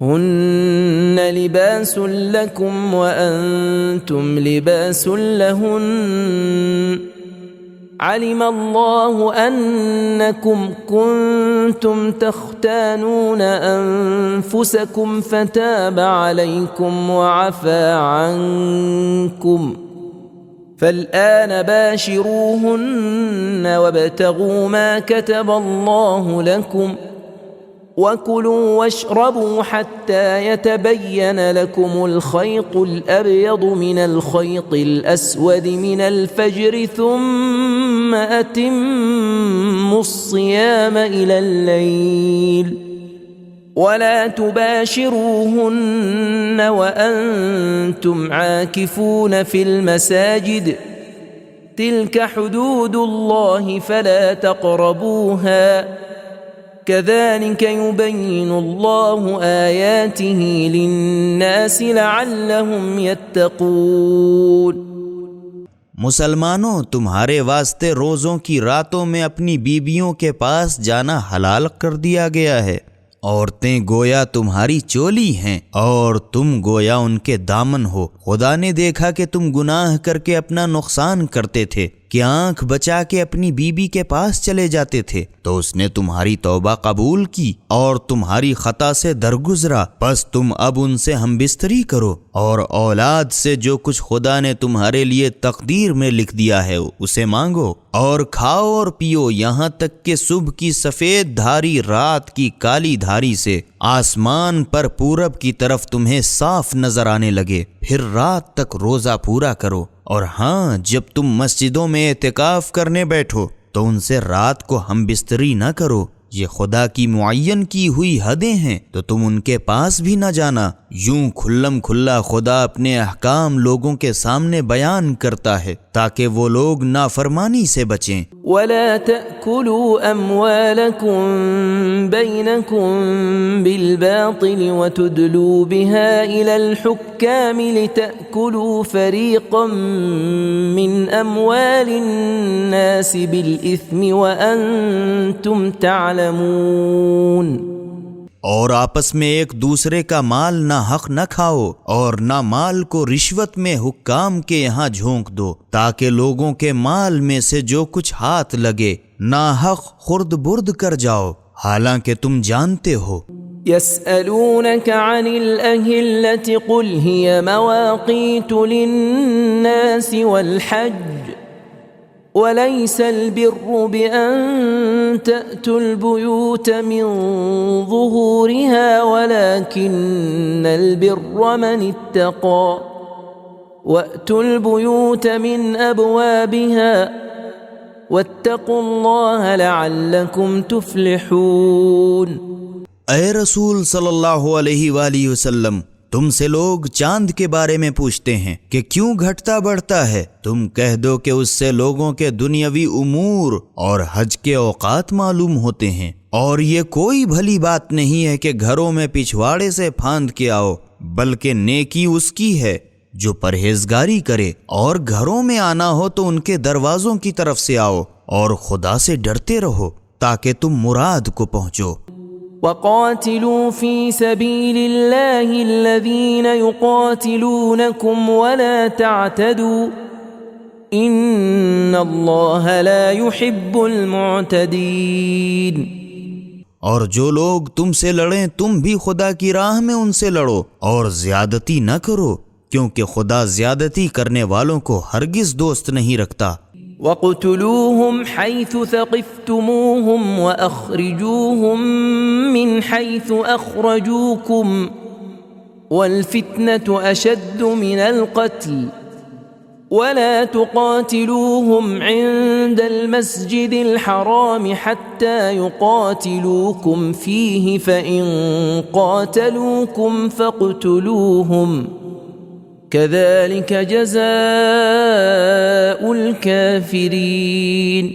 هن لباس لكم وأنتم لباس لهن علم الله أنكم كنتم تختانون أنفسكم فتاب عليكم وعفى عنكم فالآن باشروهن وابتغوا ما كتب الله لكم وكلوا واشربوا حتى يتبين لكم الخيط الأبيض من الخيط الأسود من الفجر ثم أتموا الصيام إلى الليل ولا تباشروهن وأنتم عاكفون في المساجد تلك حدود الله فلا تقربوها كذلك يبين الله آياته للناس لعلهم يتقون۔ مسلمانوں، تمہارے واسطے روزوں کی راتوں میں اپنی بیویوں کے پاس جانا حلال کر دیا گیا ہے۔ عورتیں گویا تمہاری چولی ہیں اور تم گویا ان کے دامن ہو۔ خدا نے دیکھا کہ تم گناہ کر کے اپنا نقصان کرتے تھے کہ آنکھ بچا کے اپنی بیوی کے پاس چلے جاتے تھے تو اس نے تمہاری توبہ قبول کی اور تمہاری خطا سے درگزرا، پس تم اب ان سے ہم بستری کرو اور اولاد سے جو کچھ خدا نے تمہارے لیے تقدیر میں لکھ دیا ہے اسے مانگو، اور کھاؤ اور پیو یہاں تک کہ صبح کی سفید دھاری رات کی کالی دھاری سے آسمان پر پورب کی طرف تمہیں صاف نظر آنے لگے، پھر رات تک روزہ پورا کرو۔ اور ہاں، جب تم مسجدوں میں اعتکاف کرنے بیٹھو تو ان سے رات کو ہم بستری نہ کرو، یہ خدا کی معین کی ہوئی حدیں ہیں تو تم ان کے پاس بھی نہ جانا۔ یوں کھلم کھلا خدا اپنے احکام لوگوں کے سامنے بیان کرتا ہے تاکہ وہ لوگ نافرمانی سے بچیں۔ ولا تأكلوا أموالكم بينكم بالباطل وتدلوا بها إلى الحكام لتأكلوا فريقا من أموال الناس بالإثم وأنتم تعلمون۔ اور آپس میں ایک دوسرے کا مال نہ حق نہ کھاؤ اور نہ مال کو رشوت میں حکام کے یہاں جھونک دو تاکہ لوگوں کے مال میں سے جو کچھ ہاتھ لگے نہ حق خرد برد کر جاؤ، حالانکہ تم جانتے ہو۔ يسألونك عن الأهلة قل هي مواقيت للناس والحج وليس البر بأن تأتوا البيوت من ظهورها ولكن البر من اتقى وأتوا البيوت من أبوابها واتقوا الله لعلكم تفلحون۔ اے رسول صلی اللہ علیہ وآلہ وسلم، تم سے لوگ چاند کے بارے میں پوچھتے ہیں کہ کیوں گھٹتا بڑھتا ہے، تم کہہ دو کہ اس سے لوگوں کے دنیاوی امور اور حج کے اوقات معلوم ہوتے ہیں، اور یہ کوئی بھلی بات نہیں ہے کہ گھروں میں پچھواڑے سے پھاند کے آؤ، بلکہ نیکی اس کی ہے جو پرہیزگاری کرے، اور گھروں میں آنا ہو تو ان کے دروازوں کی طرف سے آؤ اور خدا سے ڈرتے رہو تاکہ تم مراد کو پہنچو۔ وقاتلوا في سبيل الله الذين يقاتلونكم ولا تعتدوا إن الله لا يحب المعتدين۔ اور جو لوگ تم سے لڑیں تم بھی خدا کی راہ میں ان سے لڑو اور زیادتی نہ کرو، کیونکہ خدا زیادتی کرنے والوں کو ہرگز دوست نہیں رکھتا۔ وَاقْتُلُوهُمْ حَيْثُ ثَقِفْتُمُوهُمْ وَأَخْرِجُوهُمْ مِنْ حَيْثُ أَخْرَجُوكُمْ وَالْفِتْنَةُ أَشَدُّ مِنَ الْقَتْلِ وَلَا تُقَاتِلُوهُمْ عِنْدَ الْمَسْجِدِ الْحَرَامِ حَتَّى يُقَاتِلُوكُمْ فِيهِ فَإِنْ قَاتَلُوكُمْ فَاقْتُلُوهُمْ كذلك جزاء الكافرین۔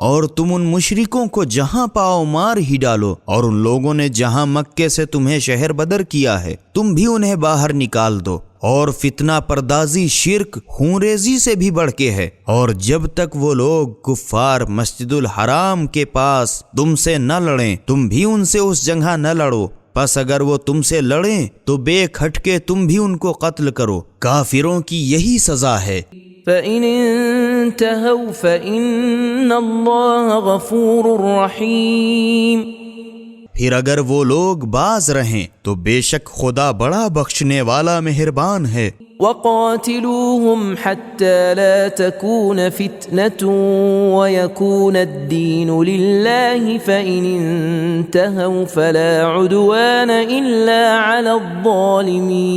اور تم ان مشرکوں کو جہاں پاؤ مار ہی ڈالو، اور ان لوگوں نے جہاں مکے سے تمہیں شہر بدر کیا ہے تم بھی انہیں باہر نکال دو، اور فتنہ پردازی شرک خونریزی سے بھی بڑھ کے ہے، اور جب تک وہ لوگ کفار مسجد الحرام کے پاس تم سے نہ لڑیں تم بھی ان سے اس جگہ نہ لڑو، پس اگر وہ تم سے لڑیں تو بے کھٹ کے تم بھی ان کو قتل کرو، کافروں کی یہی سزا ہے۔ فَإِنِ انْتَهَوْا فَإِنَّ اللَّهَ غَفُورٌ رَحِيمٌ۔ پھر اگر وہ لوگ باز رہیں تو بے شک خدا بڑا بخشنے والا مہربان ہے۔ وَقَاتِلُوهُمْ حَتَّى لَا تَكُونَ فِتْنَةٌ وَيَكُونَ الدِّينُ لِلَّهِ فَإِنِ انْتَهَوْا فَلَا عُدْوَانَ إِلَّا عَلَى الظَّالِمِينَ۔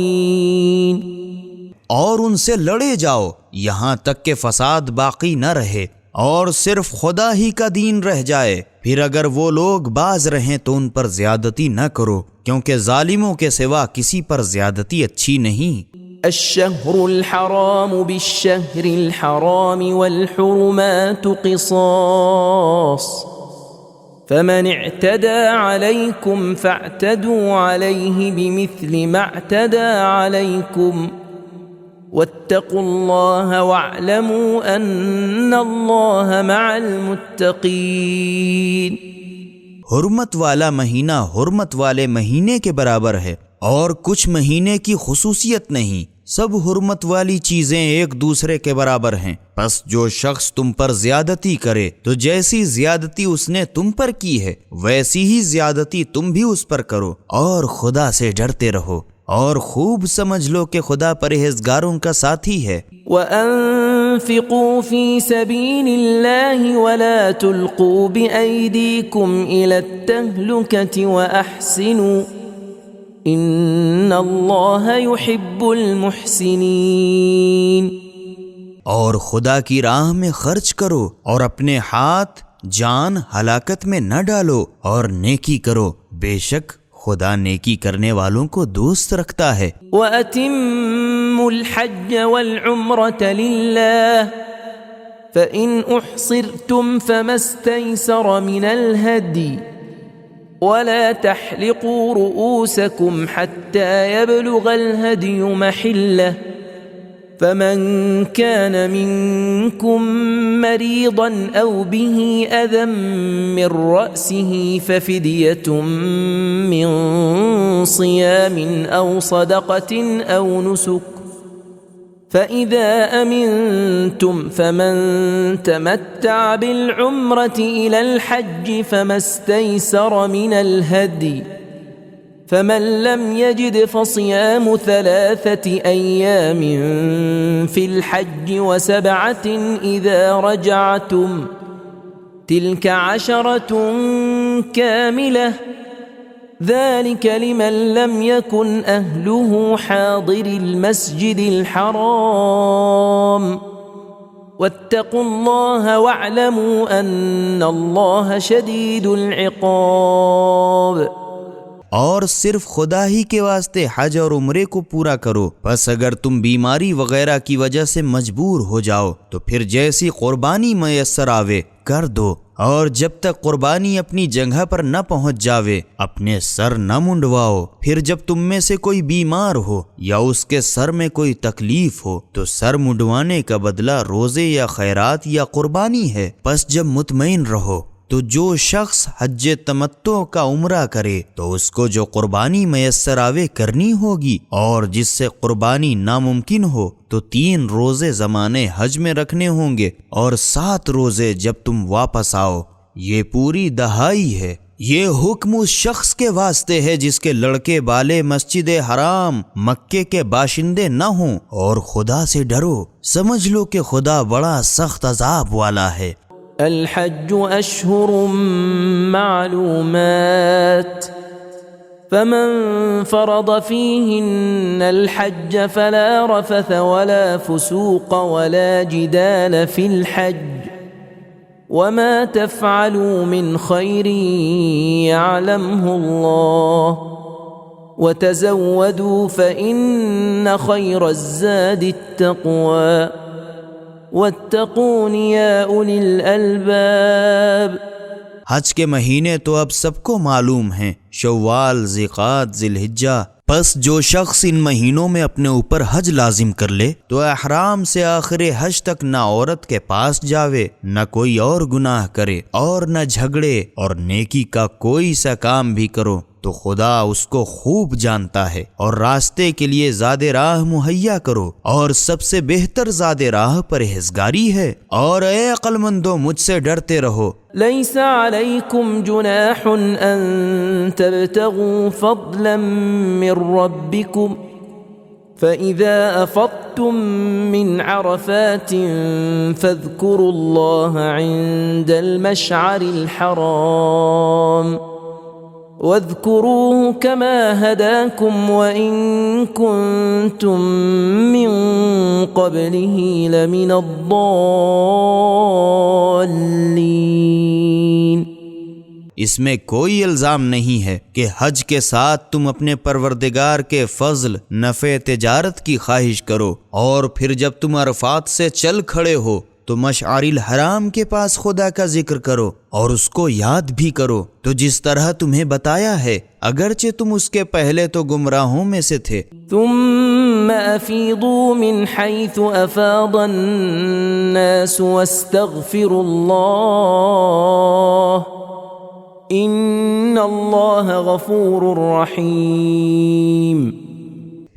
اور ان سے لڑے جاؤ یہاں تک کہ فساد باقی نہ رہے اور صرف خدا ہی کا دین رہ جائے، پھر اگر وہ لوگ باز رہیں تو ان پر زیادتی نہ کرو، کیونکہ ظالموں کے سوا کسی پر زیادتی اچھی نہیں۔ الشهر الحرام بالشهر الحرام والحرمات قصاص فمن اعتدى عليكم فاعتدوا عليه بمثل ما اعتدى عليكم واتقوا الله واعلموا ان الله مع المتقين۔ حرمت والا مہینہ حرمت والے مہینے کے برابر ہے، اور کچھ مہینے کی خصوصیت نہیں، سب حرمت والی چیزیں ایک دوسرے کے برابر ہیں، پس جو شخص تم پر زیادتی کرے تو جیسی زیادتی اس نے تم پر کی ہے ویسی ہی زیادتی تم بھی اس پر کرو، اور خدا سے ڈرتے رہو، اور خوب سمجھ لو کہ خدا پرہیزگاروں کا ساتھی ہے۔ وَأَنفِقُوا فِي سَبِيلِ اللَّهِ وَلَا تُلْقُوا بِأَيْدِيكُمْ إِلَى التَّهْلُكَةِ وَأَحْسِنُوا إِنَّ اللَّهَ يُحِبُّ الْمُحْسِنِينَ۔ اور خدا کی راہ میں خرچ کرو اور اپنے ہاتھ جان ہلاکت میں نہ ڈالو اور نیکی کرو، بے شک خدا نیکی کرنے والوں کو دوست رکھتا ہے۔ وَأَتِمُّوا الْحَجَّ وَالْعُمْرَةَ لِلَّهِ فَإِنْ أُحْصِرْتُمْ فَمَا اسْتَيْسَرَ مِنَ الْهَدْيِ وَلَا تَحْلِقُوا رُؤُوسَكُمْ حَتَّى يَبْلُغَ الْهَدْيُ مَحِلَّهُ فمن كان منكم مريضا أو به أذى من رأسه ففدية من صيام أو صدقة أو نسك فإذا أمنتم فمن تمتع بالعمرة إلى الحج فما استيسر من الهدي فمن لم يجد فصيام 3 أيام في الحج و7 إذا رجعتم تلك 10 كاملة ذلك لمن لم يكن أهله حاضر المسجد الحرام واتقوا الله واعلموا أن الله شديد العقاب۔ اور صرف خدا ہی کے واسطے حج اور عمرے کو پورا کرو، پس اگر تم بیماری وغیرہ کی وجہ سے مجبور ہو جاؤ تو پھر جیسی قربانی میسر آوے کر دو، اور جب تک قربانی اپنی جگہ پر نہ پہنچ جاوے اپنے سر نہ منڈواؤ۔ پھر جب تم میں سے کوئی بیمار ہو یا اس کے سر میں کوئی تکلیف ہو تو سر منڈوانے کا بدلہ روزے یا خیرات یا قربانی ہے۔ پس جب مطمئن رہو تو جو شخص حج تمتع کا عمرہ کرے تو اس کو جو قربانی میسر آوے کرنی ہوگی، اور جس سے قربانی ناممکن ہو تو 3 روزے زمانے حج میں رکھنے ہوں گے اور 7 روزے جب تم واپس آؤ۔ یہ پوری دہائی ہے۔ یہ حکم اس شخص کے واسطے ہے جس کے لڑکے بالے مسجد حرام مکے کے باشندے نہ ہوں، اور خدا سے ڈرو، سمجھ لو کہ خدا بڑا سخت عذاب والا ہے۔ الحج أشهر معلومات فمن فرض فيهن الحج فلا رفث ولا فسوق ولا جدال في الحج وما تفعلوا من خير يعلمه الله وتزودوا فإن خير الزاد التقوى واتقون يا أولي الألباب۔ حج کے مہینے تو اب سب کو معلوم ہیں، شوال، ذیقعد، ذی الحجہ۔ پس جو شخص ان مہینوں میں اپنے اوپر حج لازم کر لے تو احرام سے آخر حج تک نہ عورت کے پاس جاوے، نہ کوئی اور گناہ کرے، اور نہ جھگڑے، اور نیکی کا کوئی سا کام بھی کرو تو خدا اس کو خوب جانتا ہے، اور راستے کے لیے زاد راہ مہیا کرو، اور سب سے بہتر زاد راہ پرہیزگاری ہے۔ اور اے عقل مندو، مجھ سے ڈرتے رہو۔ ليس عليكم جناح أن تبتغوا فضلا من ربكم فإذا أفضتم من عرفات فاذكروا الله عند المشعر الحرام واذكروه كما هداكم وإن كنتم من قبله لمن الضالين۔ اس میں کوئی الزام نہیں ہے کہ حج کے ساتھ تم اپنے پروردگار کے فضل نفع تجارت کی خواہش کرو، اور پھر جب تم عرفات سے چل کھڑے ہو تو مشعر الحرام کے پاس خدا کا ذکر کرو اور اس کو یاد بھی کرو، تو جس طرح تمہیں بتایا ہے، اگرچہ تم اس کے پہلے تو گمراہوں میں سے تھے۔ ثم افیضوا من حیث افاض الناس واستغفروا اللہ ان اللہ غفور رحیم۔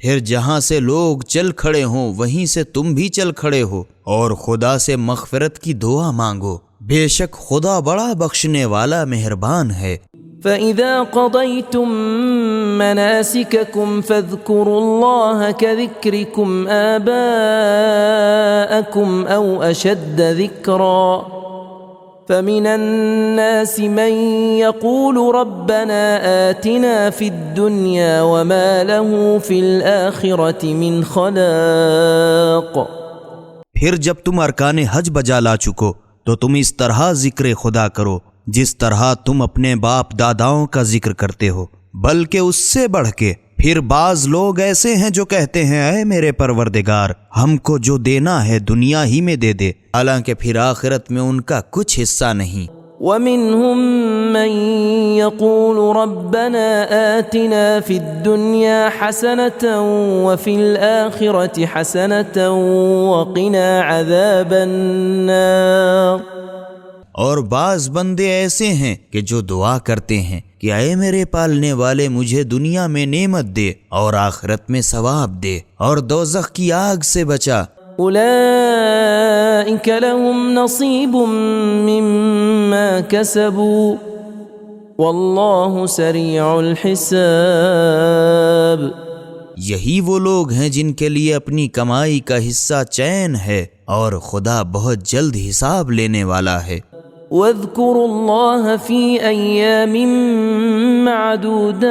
پھر جہاں سے لوگ چل کھڑے ہوں وہیں سے تم بھی چل کھڑے ہو، اور خدا سے مغفرت کی دعا مانگو، بے شک خدا بڑا بخشنے والا مہربان ہے۔ فَإِذَا قَضَيْتُم مَّنَاسِكَكُمْ فَاذْكُرُوا اللَّهَ كَذِكْرِكُمْ آبَاءَكُمْ أَوْ أَشَدَّ ذِكْرًا فَمِنَ النَّاسِ مَن يَقُولُ رَبَّنَا آتِنَا فِي الدُّنْيَا وَمَا لَهُ فِي الْآخِرَةِ مِنْ خَلَاقٍ۔ پھر جب تم ارکان حج بجا لا چکو تو تم اس طرح ذکر خدا کرو جس طرح تم اپنے باپ داداؤں کا ذکر کرتے ہو، بلکہ اس سے بڑھ کے۔ پھر بعض لوگ ایسے ہیں جو کہتے ہیں اے میرے پروردگار، ہم کو جو دینا ہے دنیا ہی میں دے دے، حالانکہ پھر آخرت میں ان کا کچھ حصہ نہیں۔ وَمِنْهُمْ مَنْ يَقُولُ رَبَّنَا آتِنَا فِي الدُّنْيَا حَسَنَةً وَفِي الْآخِرَةِ حَسَنَةً وَقِنَا عَذَابَ النَّارِ۔ اور بعض بندے ایسے ہیں کہ جو دعا کرتے ہیں کہ اے میرے پالنے والے مجھے دنیا میں نعمت دے اور آخرت میں ثواب دے اور دوزخ کی آگ سے بچا۔ أولئك لهم نصيب مما كسبوا والله سريع الحساب۔ یہی وہ لوگ ہیں جن کے لیے اپنی کمائی کا حصہ چین ہے اور خدا بہت جلد حساب لینے والا ہے۔ واذكروا الله في أيام معدودات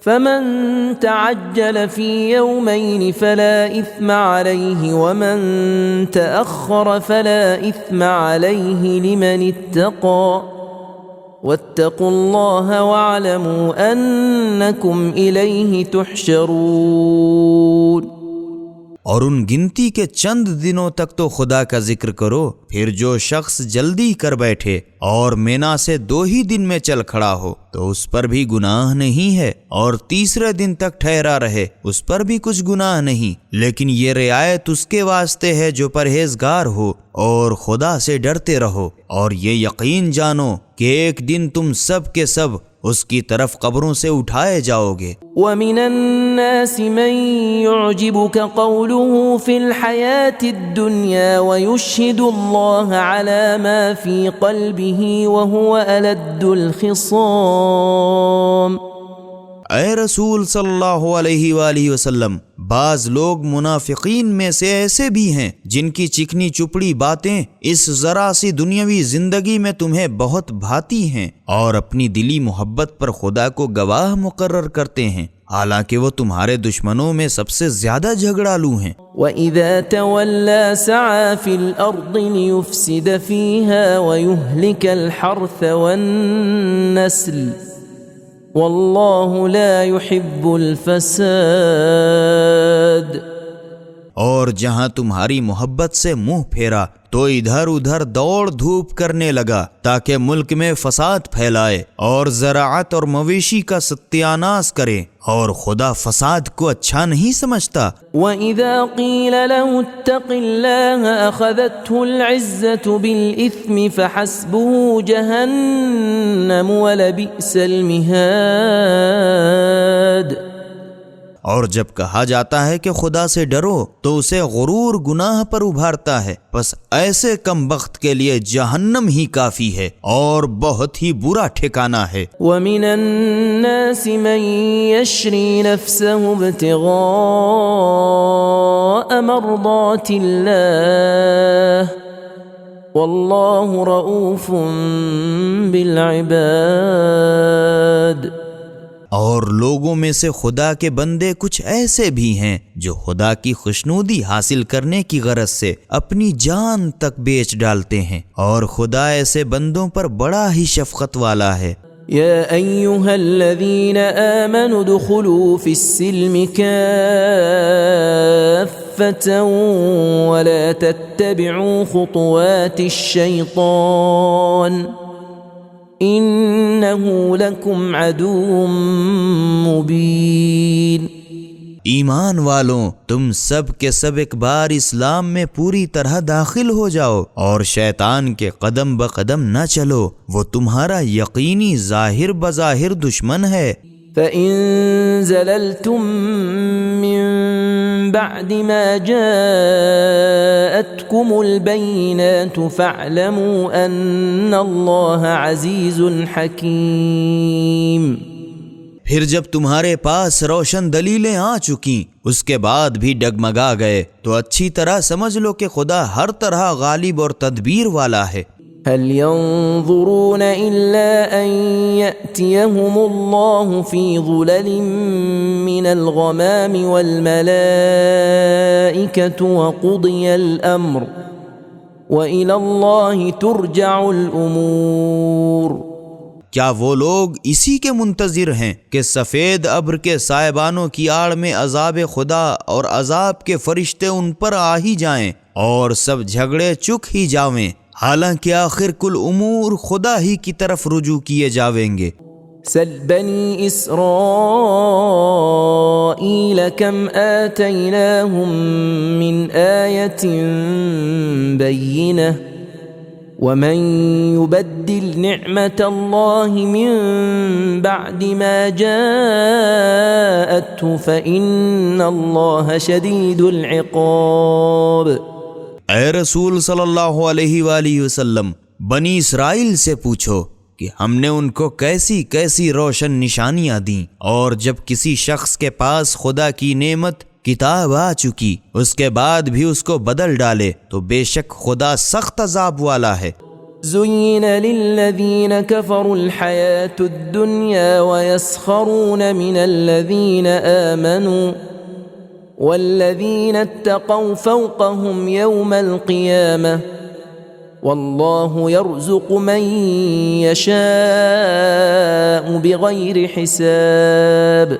فمن تعجل في يومين فلا إثم عليه ومن تأخر فلا إثم عليه لمن اتقى واتقوا الله واعلموا أنكم إليه تحشرون۔ اور ان گنتی کے چند دنوں تک تو خدا کا ذکر کرو، پھر جو شخص جلدی کر بیٹھے اور مینا سے 2 ہی دن میں چل کھڑا ہو تو اس پر بھی گناہ نہیں ہے، اور تیسرے دن تک ٹھہرا رہے اس پر بھی کچھ گناہ نہیں، لیکن یہ رعایت اس کے واسطے ہے جو پرہیزگار ہو، اور خدا سے ڈرتے رہو، اور یہ یقین جانو کہ ایک دن تم سب کے سب اس کی طرف قبروں سے اٹھائے جاؤ گے۔ وَمِنَ النَّاسِ مَن يُعْجِبُكَ قَوْلُهُ فِي الْحَيَاةِ الدُّنْيَا وَيُشْهِدُ اللَّهَ عَلَى مَا فِي قَلْبِهِ وَهُوَ أَلَدُّ الْخِصَامِ۔ اے رسول صلی اللہ علیہ وآلہ وسلم، بعض لوگ منافقین میں سے ایسے بھی ہیں جن کی چکنی چپڑی باتیں اس ذرا سی دنیاوی زندگی میں تمہیں بہت بھاتی ہیں، اور اپنی دلی محبت پر خدا کو گواہ مقرر کرتے ہیں، حالانکہ وہ تمہارے دشمنوں میں سب سے زیادہ جھگڑالو ہیں۔ وَإِذَا تَوَلَّى سَعَى فِي الْأَرْضِ لِيُفْسِدَ فِيهَا وَيُهْلِكَ الْحَرْثَ وَالنَّسْلَ واللہ لا يحب الفساد۔ اور جہاں تمہاری محبت سے منہ پھیرا تو ادھر ادھر دوڑ دھوپ کرنے لگا تاکہ ملک میں فساد پھیلائے اور زراعت اور مویشی کا ستیاناش کرے، اور خدا فساد کو اچھا نہیں سمجھتا۔ وَإِذَا قِيلَ لَهُ اتَّقِ اللَّهَ أَخَذَتْهُ الْعِزَّةُ بِالْإِثْمِ فَحَسْبُهُ جَهَنَّمُ وَلَبِئْسَ الْمِهَادُ۔ اور جب کہا جاتا ہے کہ خدا سے ڈرو تو اسے غرور گناہ پر ابھارتا ہے، پس ایسے کم بخت کے لیے جہنم ہی کافی ہے اور بہت ہی برا ٹھکانہ ہے۔ وَمِنَ النَّاسِ مَن يَشْرِي نَفْسَهُ ابْتِغَاءَ مَرْضَاتِ اللَّهِ وَاللَّهُ رَءُوفٌ بِالْعِبَادِ۔ اور لوگوں میں سے خدا کے بندے کچھ ایسے بھی ہیں جو خدا کی خوشنودی حاصل کرنے کی غرض سے اپنی جان تک بیچ ڈالتے ہیں، اور خدا ایسے بندوں پر بڑا ہی شفقت والا ہے۔ يا أيها الذين آمنوا ادخلوا في السلم كافة ولا تتبعوا خطوات الشيطان إنه لكم عدو مبين۔ ایمان والوں، تم سب کے سب ایک بار اسلام میں پوری طرح داخل ہو جاؤ، اور شیطان کے قدم بقدم نہ چلو، وہ تمہارا یقینی ظاہر بظاہر دشمن ہے۔ فإن زللتم من بعد ما جاءتكم البينات فاعلموا أن الله عزيز حكيم۔ پھر جب تمہارے پاس روشن دلیلیں آ چکیں اس کے بعد بھی ڈگمگا گئے تو اچھی طرح سمجھ لو کہ خدا ہر طرح غالب اور تدبیر والا ہے۔ هل ينظرون إلا أن يأتيهم الله في ظلل من الغمام والملائكة وقضي الأمر وإلى الله ترجع الأمور۔ کیا وہ لوگ اسی کے منتظر ہیں کہ سفید ابر کے سائبانوں کی آڑ میں عذاب خدا اور عذاب کے فرشتے ان پر آ ہی جائیں اور سب جھگڑے چک ہی جاویں، حالانکہ آخر کل امور خدا ہی کی طرف رجوع کیے جاویں گے۔ سل بنی اسرائیل کم آتیناہم من آیت بینہ ومن يبدل نعمة الله من بعد ما جاءته فإن الله شديد العقاب۔ اے رسول صلی اللہ علیہ وآلہ وسلم، بنی اسرائیل سے پوچھو کہ ہم نے ان کو کیسی کیسی روشن نشانیاں دیں، اور جب کسی شخص کے پاس خدا کی نعمت کتاب آ چکی اس کے بعد بھی اس کو بدل ڈالے تو بے شک خدا سخت عذاب والا ہے۔ زين للذين كفروا الحياة الدنيا ويسخرون من الذين آمنوا والذين اتقوا فوقهم يوم القيامة والله يرزق من يشاء بغير حساب۔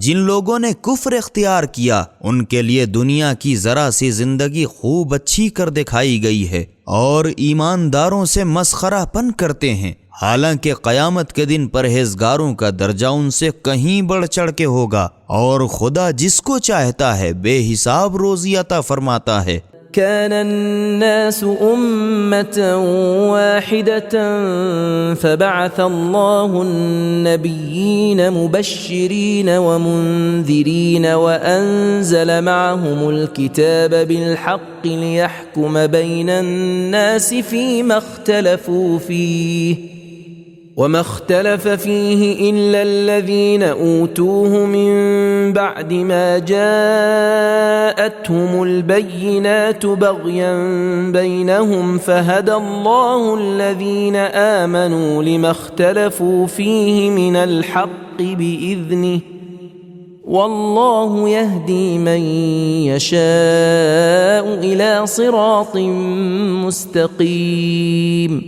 جن لوگوں نے کفر اختیار کیا ان کے لیے دنیا کی ذرا سی زندگی خوب اچھی کر دکھائی گئی ہے اور ایمانداروں سے مسخرہ پن کرتے ہیں، حالانکہ قیامت کے دن پرہیزگاروں کا درجہ ان سے کہیں بڑھ چڑھ کے ہوگا، اور خدا جس کو چاہتا ہے بے حساب روزی عطا فرماتا ہے۔ كان الناس أمة واحدة فبعث الله النبيين مبشرين ومنذرين وأنزل معهم الكتاب بالحق ليحكم بين الناس فيما اختلفوا فيه وما اختلف فيه إلا الذين أوتوه من بعد ما جاءتهم البينات بغيا بينهم فهدى الله الذين آمنوا لما اختلفوا فيه من الحق بإذنه والله يهدي من يشاء إلى صراط مستقيم۔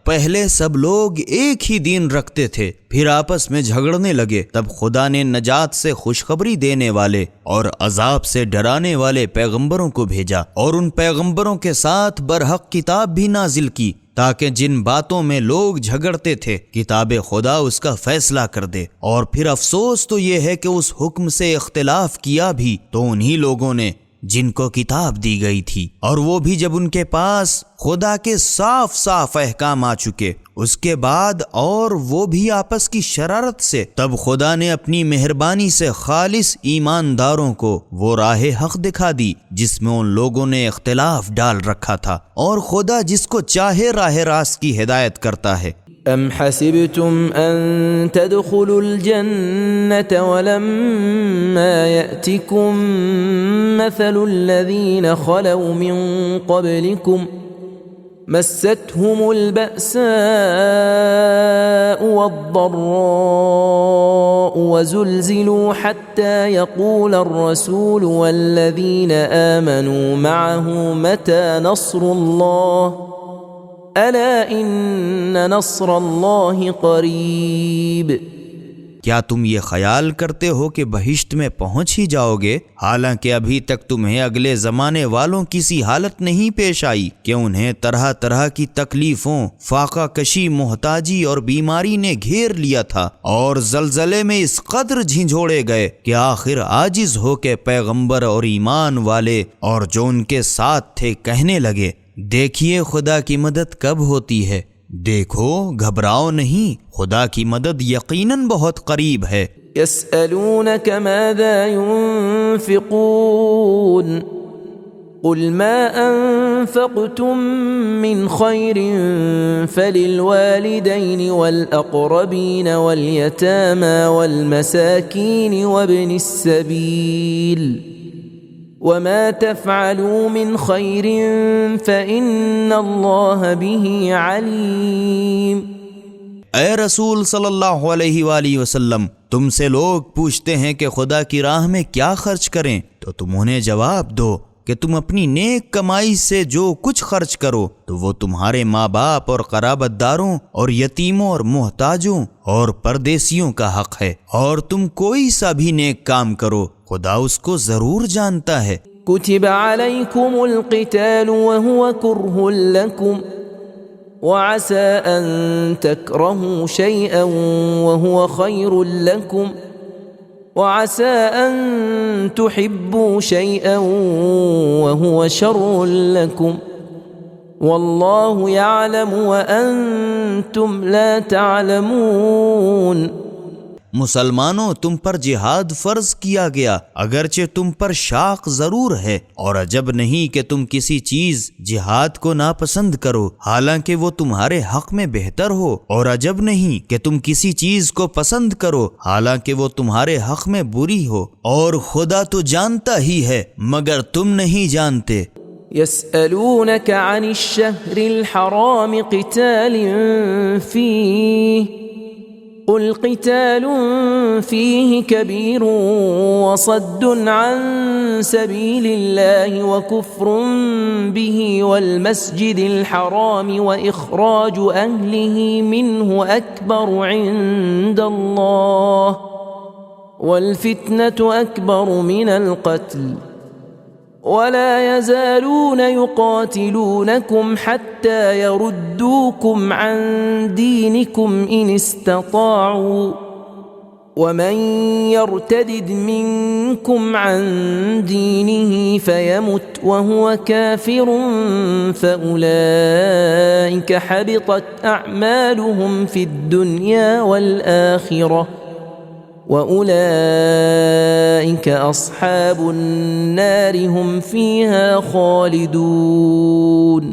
پہلے سب لوگ ایک ہی دین رکھتے تھے، پھر آپس میں جھگڑنے لگے، تب خدا نے نجات سے خوشخبری دینے والے اور عذاب سے ڈرانے والے پیغمبروں کو بھیجا، اور ان پیغمبروں کے ساتھ برحق کتاب بھی نازل کی تاکہ جن باتوں میں لوگ جھگڑتے تھے کتاب خدا اس کا فیصلہ کر دے۔ اور پھر افسوس تو یہ ہے کہ اس حکم سے اختلاف کیا بھی تو انہی لوگوں نے جن کو کتاب دی گئی تھی، اور وہ بھی جب ان کے پاس خدا کے صاف صاف احکام آ چکے، اس کے بعد اور وہ بھی آپس کی شرارت سے، تب خدا نے اپنی مہربانی سے خالص ایمانداروں کو وہ راہ حق دکھا دی جس میں ان لوگوں نے اختلاف ڈال رکھا تھا، اور خدا جس کو چاہے راہ راست کی ہدایت کرتا ہے۔ ام حسبتم ان تدخلوا الجنة ولما يأتكم مثل الذين خلوا من قبلكم مستهم البأساء والضراء وزلزلوا حتى يقول الرسول والذين آمنوا معه متى نصر الله ألا إن نصر الله قریب۔ کیا تم یہ خیال کرتے ہو کہ بہشت میں پہنچ ہی جاؤ گے، حالانکہ ابھی تک تمہیں اگلے زمانے والوں کی سی حالت نہیں پیش آئی کہ انہیں طرح طرح کی تکلیفوں، فاقہ کشی، محتاجی اور بیماری نے گھیر لیا تھا، اور زلزلے میں اس قدر جھنجھوڑے گئے کہ آخر عاجز ہو کے پیغمبر اور ایمان والے اور جو ان کے ساتھ تھے کہنے لگے، دیکھیے خدا کی مدد کب ہوتی ہے، دیکھو گھبراؤ نہیں، خدا کی مدد یقیناً بہت قریب ہے۔ يسألونك ماذا ينفقون قل ما أنفقتم من خير فللوالدين والأقربين واليتامى والمساكين وابن السبيل وما تفعلوا من خير فإن الله به عليم۔ اے رسول صلی اللہ علیہ وآلہ وسلم، تم سے لوگ پوچھتے ہیں کہ خدا کی راہ میں کیا خرچ کریں، تو تم انہیں جواب دو کہ تم اپنی نیک کمائی سے جو کچھ خرچ کرو تو وہ تمہارے ماں باپ اور قرابت داروں اور یتیموں اور محتاجوں اور پردیسیوں کا حق ہے، اور تم کوئی سا بھی نیک کام کرو خدا اس کو ضرور جانتا ہے۔ كتب عليكم القتال وهو كره لكم وعسى أن تكرهوا شيئا وهو خير لكم وعسى أن تحبوا شيئا وهو شر لكم والله يعلم وأنتم لا تعلمون۔ مسلمانوں، تم پر جہاد فرض کیا گیا اگرچہ تم پر شاق ضرور ہے، اور عجب نہیں کہ تم کسی چیز جہاد کو ناپسند کرو حالانکہ وہ تمہارے حق میں بہتر ہو، اور عجب نہیں کہ تم کسی چیز کو پسند کرو حالانکہ وہ تمہارے حق میں بری ہو، اور خدا تو جانتا ہی ہے مگر تم نہیں جانتے۔ يسألونك عن الشهر الحرام قتال فيه قل قتال فيه كبير وصد عن سبيل الله وكفر به والمسجد الحرام وإخراج أهله منه أكبر عند الله والفتنة أكبر من القتل ولا يزالون يقاتلونكم حتى يردوكم عن دينكم إن استطاعوا ومن يرتدد منكم عن دينه فيمت وهو كافر فأولئك حبطت أعمالهم في الدنيا والآخرة وَأُولَئِكَ أَصْحَابُ النَّارِ هُمْ فِيهَا خَالِدُونَ۔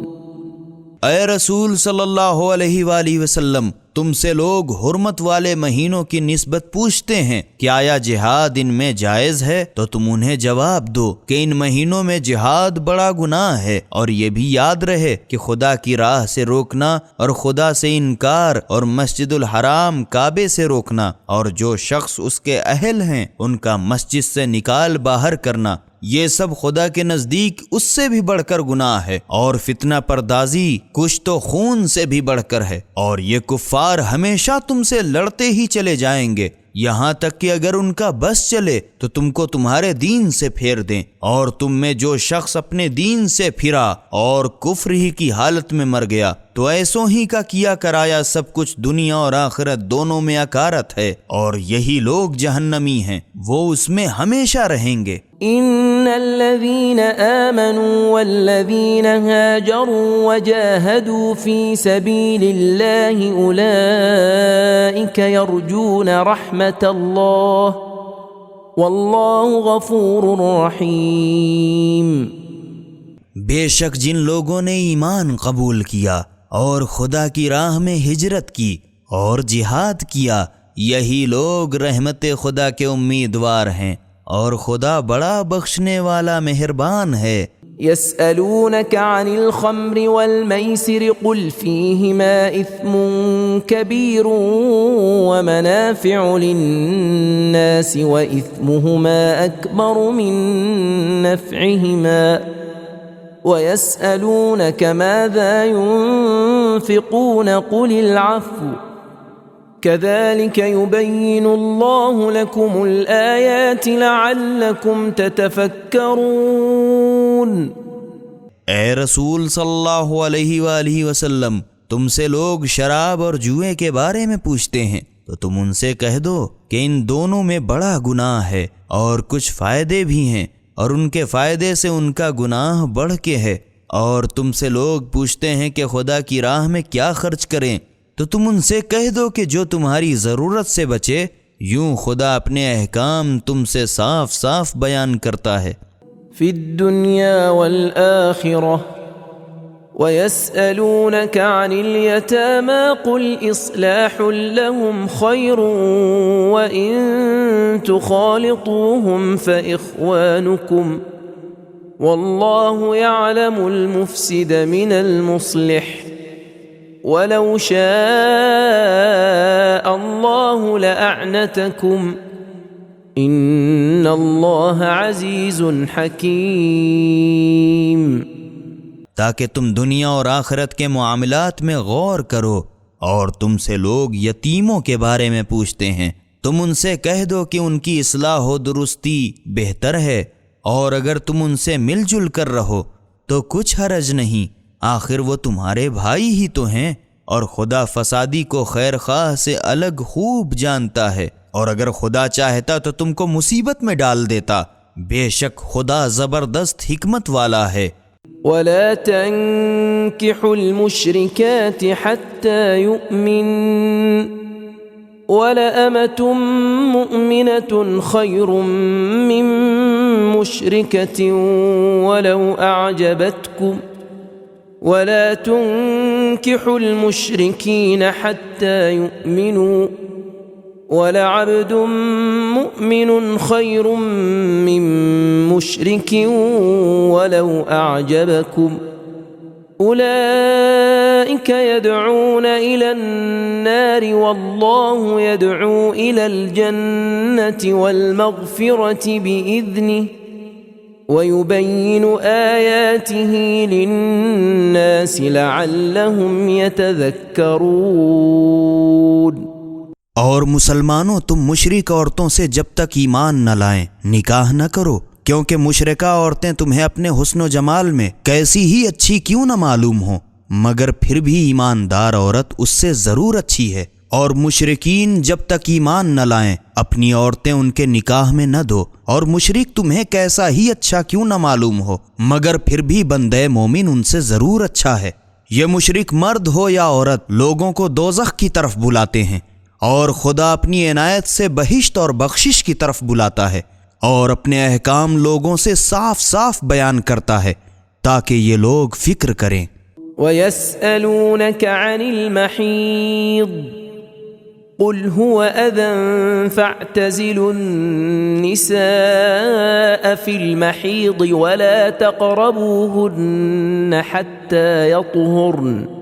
اے رسول صلی اللہ علیہ وآلہ وسلم، تم سے لوگ حرمت والے مہینوں کی نسبت پوچھتے ہیں کہ آیا جہاد ان میں جائز ہے، تو تم انہیں جواب دو کہ ان مہینوں میں جہاد بڑا گناہ ہے، اور یہ بھی یاد رہے کہ خدا کی راہ سے روکنا اور خدا سے انکار اور مسجد الحرام کعبے سے روکنا اور جو شخص اس کے اہل ہیں ان کا مسجد سے نکال باہر کرنا، یہ سب خدا کے نزدیک اس سے بھی بڑھ کر گناہ ہے، اور فتنہ پردازی کشت و خون سے بھی بڑھ کر ہے، اور یہ کفار ہمیشہ تم سے لڑتے ہی چلے جائیں گے یہاں تک کہ اگر ان کا بس چلے تو تم کو تمہارے دین سے پھیر دیں، اور تم میں جو شخص اپنے دین سے پھرا اور کفر ہی کی حالت میں مر گیا تو ایسوں ہی کا کیا کرایا سب کچھ دنیا اور آخرت دونوں میں اکارت ہے، اور یہی لوگ جہنمی ہیں، وہ اس میں ہمیشہ رہیں گے۔ ان الذين آمنوا والذين هاجروا وجاهدوا في سبيل الله اولئك يرجون رحمة الله والله غفور رحيم۔ بے شک جن لوگوں نے ایمان قبول کیا اور خدا کی راہ میں ہجرت کی اور جہاد کیا، یہی لوگ رحمت خدا کے امیدوار ہیں، اور خدا بڑا بخشنے والا مہربان ہے۔ يسألونك عن الخمر والميسر قل فيهما إثم كبير ومنافع للناس وإثمهما أكبر من نفعهما ويسألونك ماذا ينفقون قل العفو كذلك يبين الله لكم الآيات لعلكم تتفكرون۔ اے رسول صلی اللہ علیہ وآلہ وسلم، تم سے لوگ شراب اور جوئے کے بارے میں پوچھتے ہیں تو تم ان سے کہہ دو کہ ان دونوں میں بڑا گناہ ہے اور کچھ فائدے بھی ہیں، اور ان کے فائدے سے ان کا گناہ بڑھ کے ہے، اور تم سے لوگ پوچھتے ہیں کہ خدا کی راہ میں کیا خرچ کریں، تو تم ان سے کہہ دو کہ جو تمہاری ضرورت سے بچے۔ یوں خدا اپنے احکام تم سے صاف صاف بیان کرتا ہے۔ فی الدنیا والآخرہ وَيَسْأَلُونَكَ عَنِ الْيَتَامَى قُلْ إِصْلَاحٌ لَهُمْ خَيْرٌ وَإِن تُخَالِطُوهُمْ فَإِخْوَانُكُمْ وَاللَّهُ يَعْلَمُ الْمُفْسِدَ مِنَ الْمُصْلِحِ وَلَوْ شَاءَ اللَّهُ لَأَعْنَتَكُمْ إِنَّ اللَّهَ عَزِيزٌ حَكِيمٌ۔ تاکہ تم دنیا اور آخرت کے معاملات میں غور کرو، اور تم سے لوگ یتیموں کے بارے میں پوچھتے ہیں، تم ان سے کہہ دو کہ ان کی اصلاح و درستی بہتر ہے، اور اگر تم ان سے مل جل کر رہو تو کچھ حرج نہیں، آخر وہ تمہارے بھائی ہی تو ہیں، اور خدا فسادی کو خیر خواہ سے الگ خوب جانتا ہے، اور اگر خدا چاہتا تو تم کو مصیبت میں ڈال دیتا، بے شک خدا زبردست حکمت والا ہے۔ ولا تنكحوا المشركات حتى يؤمن ولأمة مؤمنة خير من مشركة ولو أعجبتكم ولا تنكحوا المشركين حتى يؤمنوا وَلَعَبْدٌ مُؤْمِنٌ خَيْرٌ مِّن مُّشْرِكٍ وَلَوْ أَعْجَبَكُمْ أُولَئِكَ يَدْعُونَ إِلَى النَّارِ وَاللَّهُ يَدْعُو إِلَى الْجَنَّةِ وَالْمَغْفِرَةِ بِإِذْنِهِ وَيُبَيِّنُ آيَاتِهِ لِلنَّاسِ لَعَلَّهُمْ يَتَذَكَّرُونَ۔ اور مسلمانوں، تم مشرک عورتوں سے جب تک ایمان نہ لائیں نکاح نہ کرو، کیونکہ مشرکہ عورتیں تمہیں اپنے حسن و جمال میں کیسی ہی اچھی کیوں نہ معلوم ہوں، مگر پھر بھی ایماندار عورت اس سے ضرور اچھی ہے۔ اور مشرکین جب تک ایمان نہ لائیں اپنی عورتیں ان کے نکاح میں نہ دو، اور مشرک تمہیں کیسا ہی اچھا کیوں نہ معلوم ہو، مگر پھر بھی بندے مومن ان سے ضرور اچھا ہے۔ یہ مشرک مرد ہو یا عورت لوگوں کو دوزخ کی طرف بلاتے ہیں، اور خدا اپنی عنایت سے بہشت اور بخشش کی طرف بلاتا ہے، اور اپنے احکام لوگوں سے صاف صاف بیان کرتا ہے تاکہ یہ لوگ فکر کریں۔ وَيَسْأَلُونَكَ عَنِ الْمَحِيضِ قُلْ هُوَ أَذًى فَاعْتَزِلُوا النِّسَاءَ فِي الْمَحِيضِ وَلَا تَقْرَبُوهُنَّ حَتَّى يَطْهُرْنَ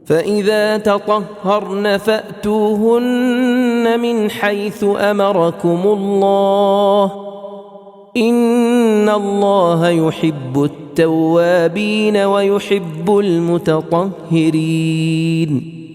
فَإِذَا تَطَهَّرْنَ فَأْتُوهُنَّ مِنْ حَيْثُ أَمَرَكُمُ اللَّهُ إِنَّ اللَّهَ يُحِبُّ التَّوَّابِينَ وَيُحِبُّ الْمُتَطَهِّرِينَ۔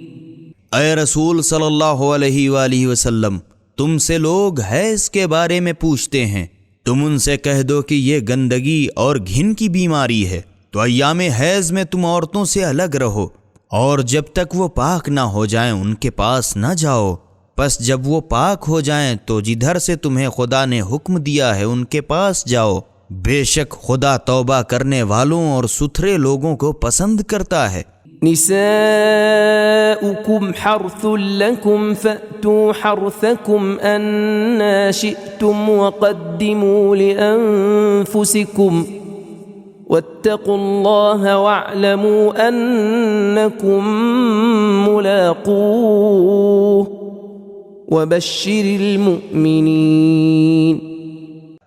اے رسول صلی اللہ علیہ وآلہ وسلم، تم سے لوگ حیض کے بارے میں پوچھتے ہیں، تم ان سے کہہ دو کہ یہ گندگی اور گھن کی بیماری ہے، تو ایام حیض میں تم عورتوں سے الگ رہو، اور جب تک وہ پاک نہ ہو جائیں ان کے پاس نہ جاؤ، پس جب وہ پاک ہو جائیں تو جدھر سے تمہیں خدا نے حکم دیا ہے ان کے پاس جاؤ، بے شک خدا توبہ کرنے والوں اور ستھرے لوگوں کو پسند کرتا ہے۔ نساؤكم حرث لكم فأتوا حرثكم أنا شئتم وقدموا لأنفسكم واتقوا الله واعلموا أنكم ملاقوه وبشر المؤمنين۔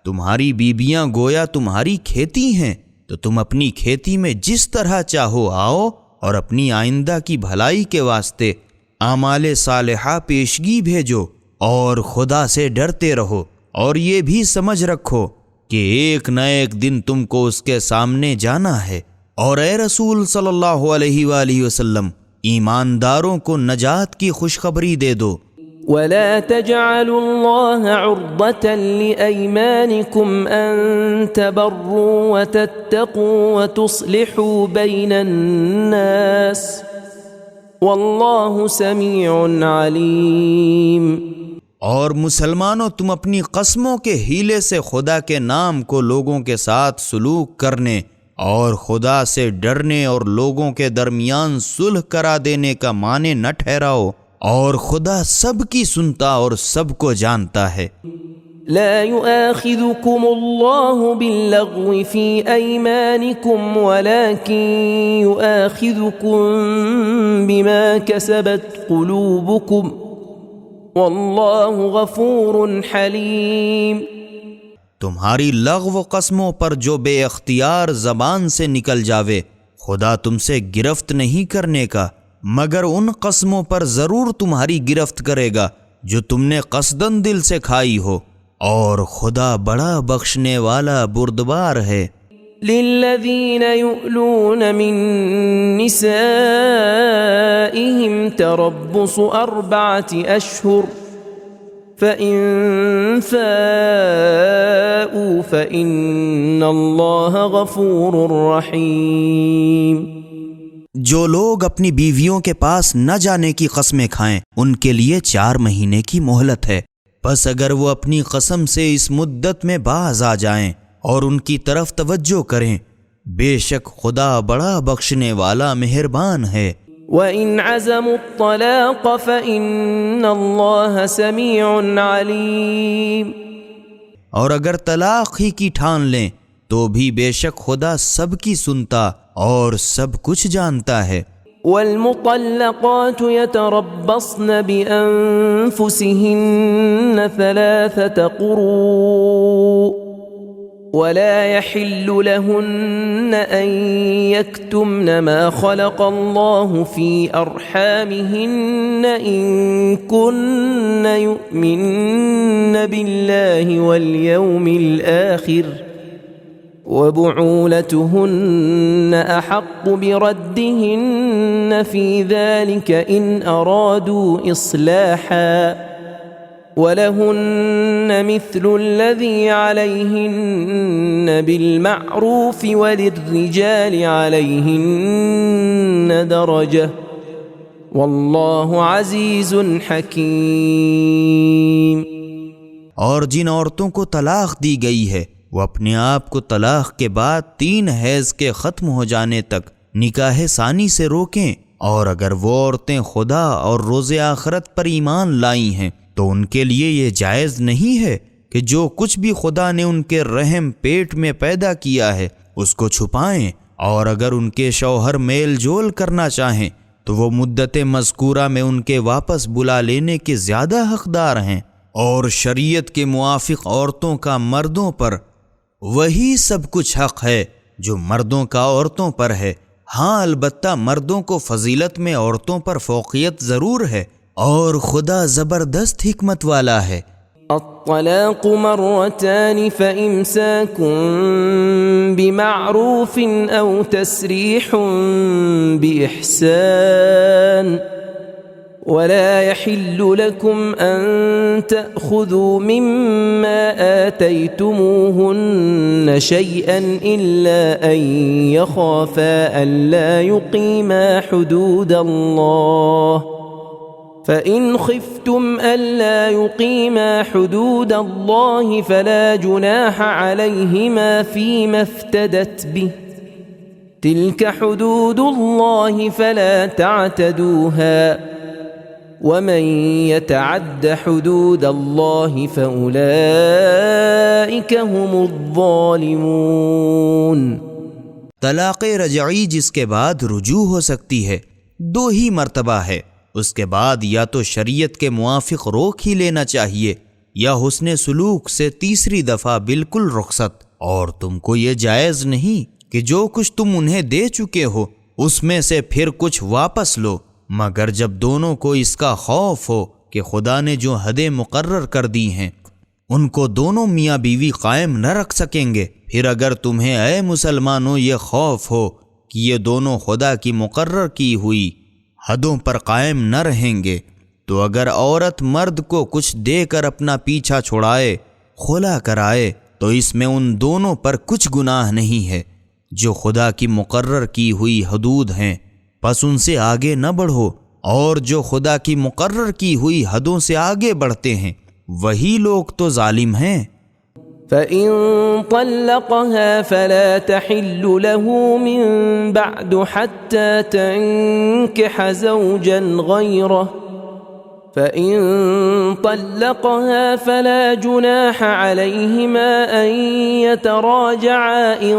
تمہاری بیبیاں گویا تمہاری کھیتی ہیں، تو تم اپنی کھیتی میں جس طرح چاہو آؤ، اور اپنی آئندہ کی بھلائی کے واسطے اعمال صالحہ پیشگی بھیجو، اور خدا سے ڈرتے رہو، اور یہ بھی سمجھ رکھو کہ ایک نہ ایک دن تم کو اس کے سامنے جانا ہے۔ اور اے رسول صلی اللہ علیہ وآلہ وسلم، ایمانداروں کو نجات کی خوشخبری دے دو۔ ولا تجعلوا الله عرضة لأيمانكم أن تبروا وتتقوا وتصلحوا بين الناس والله سميع عليم۔ اور مسلمانوں، تم اپنی قسموں کے ہیلے سے خدا کے نام کو لوگوں کے ساتھ سلوک کرنے اور خدا سے ڈرنے اور لوگوں کے درمیان صلح کرا دینے کا معنی نہ ٹھہراؤ، اور خدا سب کی سنتا اور سب کو جانتا ہے۔ لا يؤاخذكم الله باللغو في أيمانكم ولكن يؤاخذكم بما كسبت قلوبكم والله غفور حليم۔ تمہاری لغو قسموں پر جو بے اختیار زبان سے نکل جاوے، خدا تم سے گرفت نہیں کرنے کا، مگر ان قسموں پر ضرور تمہاری گرفت کرے گا جو تم نے قصداً دل سے کھائی ہو، اور خدا بڑا بخشنے والا بردبار ہے۔ للذين يؤلون من نسائهم تربص 4 أشهر فإن فاءوا فإن الله غفور رحيم۔ جو لوگ اپنی بیویوں کے پاس نہ جانے کی قسمیں کھائیں ان کے لیے 4 مہینے کی مہلت ہے، پس اگر وہ اپنی قسم سے اس مدت میں باز آ جائیں اور ان کی طرف توجہ کریں، بے شک خدا بڑا بخشنے والا مہربان ہے۔ وَإِنْ عَزَمُوا الطَّلَاقَ فَإِنَّ اللَّهَ سَمِيعٌ عَلِيمٌ۔ اور اگر طلاق ہی کی ٹھان لیں تو بھی بے شک خدا سب کی سنتا اور سب کچھ جانتا ہے۔ والمطلقات يتربصن بأنفسهن 3 قروء ولا يحل لهن أن يكتمن ما خلق الله في أرحامهن إن كن يؤمن بالله واليوم الآخر وبعولتهن أحق بردهن في ذلك إن أرادوا إصلاحا ولهن مثل الذي عليهن بالمعروف وللرجال عليهن درجة والله عزيز حكيم۔ اور جن عورتوں کو طلاق دی گئی ہے وہ اپنے آپ کو طلاق کے بعد 3 حیض کے ختم ہو جانے تک نکاح ثانی سے روکیں، اور اگر وہ عورتیں خدا اور روز آخرت پر ایمان لائی ہیں تو ان کے لیے یہ جائز نہیں ہے کہ جو کچھ بھی خدا نے ان کے رحم پیٹ میں پیدا کیا ہے اس کو چھپائیں، اور اگر ان کے شوہر میل جول کرنا چاہیں تو وہ مدت مذکورہ میں ان کے واپس بلا لینے کے زیادہ حقدار ہیں، اور شریعت کے موافق عورتوں کا مردوں پر وہی سب کچھ حق ہے جو مردوں کا عورتوں پر ہے۔ ہاں البتہ مردوں کو فضیلت میں عورتوں پر فوقیت ضرور ہے، اور خدا زبردست حکمت والا ہے۔ الطلاق 2 فإمساك بمعروف أو تسريح بإحسان ولا يحل لكم أن تأخذوا مما آتيتموهن شيئا إلا أن يخافا ألا يقيما حدود الله فإن خفتم ألا يقيما حدود الله فلا جناح عليهما فيما افتدت به تلك حدود الله فلا تعتدوها ومن يتعد حدود الله فأولئك هم الظالمون۔ طلاق رجعی جس کے بعد رجوع ہو سکتی ہے 2 ہی مرتبہ ہے، اس کے بعد یا تو شریعت کے موافق روک ہی لینا چاہیے یا حسن سلوک سے 3ری دفعہ بالکل رخصت، اور تم کو یہ جائز نہیں کہ جو کچھ تم انہیں دے چکے ہو اس میں سے پھر کچھ واپس لو، مگر جب دونوں کو اس کا خوف ہو کہ خدا نے جو حدیں مقرر کر دی ہیں ان کو دونوں میاں بیوی قائم نہ رکھ سکیں گے۔ پھر اگر تمہیں اے مسلمانوں یہ خوف ہو کہ یہ دونوں خدا کی مقرر کی ہوئی حدوں پر قائم نہ رہیں گے، تو اگر عورت مرد کو کچھ دے کر اپنا پیچھا چھڑائے، خلا کرائے، تو اس میں ان دونوں پر کچھ گناہ نہیں ہے جو خدا کی مقرر کی ہوئی حدود ہیں، پس ان سے آگے نہ بڑھو، اور جو خدا کی مقرر کی ہوئی حدوں سے آگے بڑھتے ہیں وہی لوگ تو ظالم ہیں۔ فإن طلقها فلا تحل له من بعد حتى تنكح زوجا غيره فإن طلقها فلا جناح عليهما أن يتراجعا إن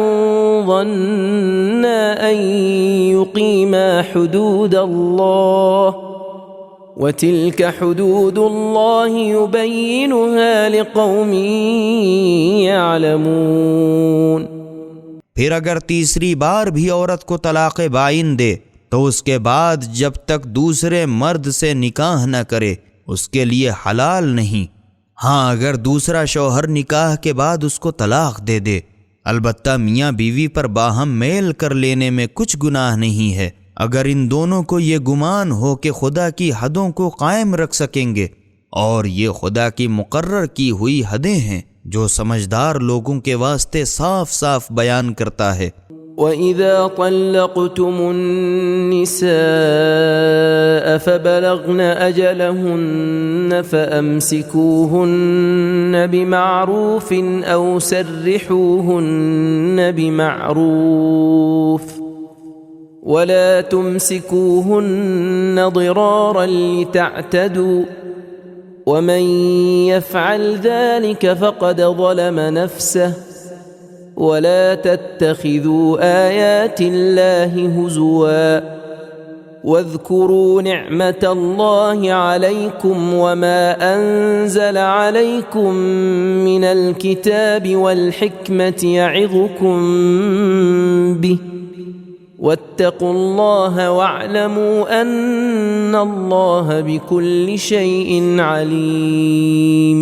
ظنا أن يقيما حدود الله وتلك حدود الله يبينها لقوم يعلمون۔ پھر اگر تیسری بار بھی عورت کو طلاق بائن دے تو اس کے بعد جب تک دوسرے مرد سے نکاح نہ کرے اس کے لیے حلال نہیں۔ ہاں اگر دوسرا شوہر نکاح کے بعد اس کو طلاق دے دے، البتہ میاں بیوی پر باہم میل کر لینے میں کچھ گناہ نہیں ہے، اگر ان دونوں کو یہ گمان ہو کہ خدا کی حدوں کو قائم رکھ سکیں گے، اور یہ خدا کی مقرر کی ہوئی حدیں ہیں جو سمجھدار لوگوں کے واسطے صاف صاف بیان کرتا ہے۔ وَإِذَا طَلَّقْتُمُ النِّسَاءَ فَبَلَغْنَ أَجَلَهُنَّ فَأَمْسِكُوهُنَّ بِمَعْرُوفٍ أَوْ سَرِّحُوهُنَّ بِمَعْرُوفٍ وَلَا تُمْسِكُوهُنَّ ضِرَارًا لِتَعْتَدُوا وَمَنْ يَفْعَلْ ذَلِكَ فَقَدْ ظَلَمَ نَفْسَهُ وَلَا تَتَّخِذُوا آيَاتِ اللَّهِ هُزُوًا وَاذْكُرُوا نِعْمَةَ اللَّهِ عَلَيْكُمْ وَمَا أَنزَلَ عَلَيْكُمْ مِنَ الْكِتَابِ وَالْحِكْمَةِ يَعِظُكُمْ بِهِ وَاتَّقُوا اللَّهَ وَاعْلَمُوا أَنَّ اللَّهَ بِكُلِّ شَيْءٍ عَلِيمٌ۔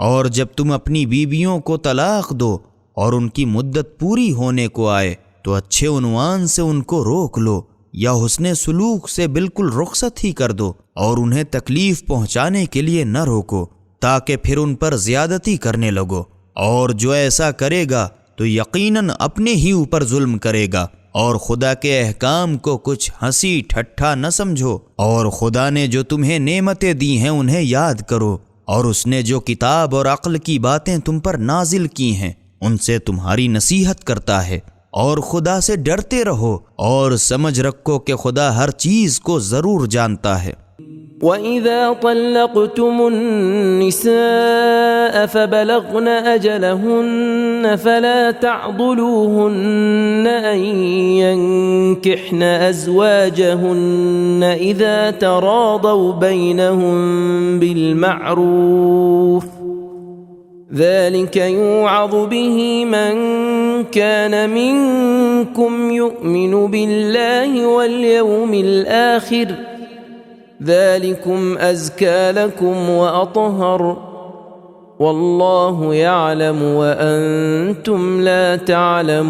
اور جب تم اپنی بیویوں کو طلاق دو اور ان کی مدت پوری ہونے کو آئے تو اچھے عنوان سے ان کو روک لو یا حسن سلوک سے بالکل رخصت ہی کر دو، اور انہیں تکلیف پہنچانے کے لیے نہ روکو تاکہ پھر ان پر زیادتی کرنے لگو، اور جو ایسا کرے گا تو یقیناً اپنے ہی اوپر ظلم کرے گا، اور خدا کے احکام کو کچھ ہنسی ٹھٹھا نہ سمجھو، اور خدا نے جو تمہیں نعمتیں دی ہیں انہیں یاد کرو، اور اس نے جو کتاب اور عقل کی باتیں تم پر نازل کی ہیں ان سے تمہاری نصیحت کرتا ہے، اور خدا سے ڈرتے رہو اور سمجھ رکھو کہ خدا ہر چیز کو ضرور جانتا ہے۔ وَإِذَا طَلَّقْتُمُ النِّسَاءَ فَبَلَغْنَ أَجَلَهُنَّ فَلَا تَعْضُلُوهُنَّ أَن يَنكِحْنَ أَزْوَاجَهُنَّ إِذَا تَرَاضَوْا بَيْنَهُم بِالْمَعْرُوفِ ذَلِكَ يُوعَظُ بِهِ مَن كَانَ مِنكُمْ يُؤْمِنُ بِاللَّهِ وَالْيَوْمِ الْآخِرِ ذَلِكُمْ أَزْكَى لَكُمْ وَأَطْهَرُ وَاللَّهُ يَعْلَمُ وَأَنْتُمْ لَا تَعْلَمُونَ۔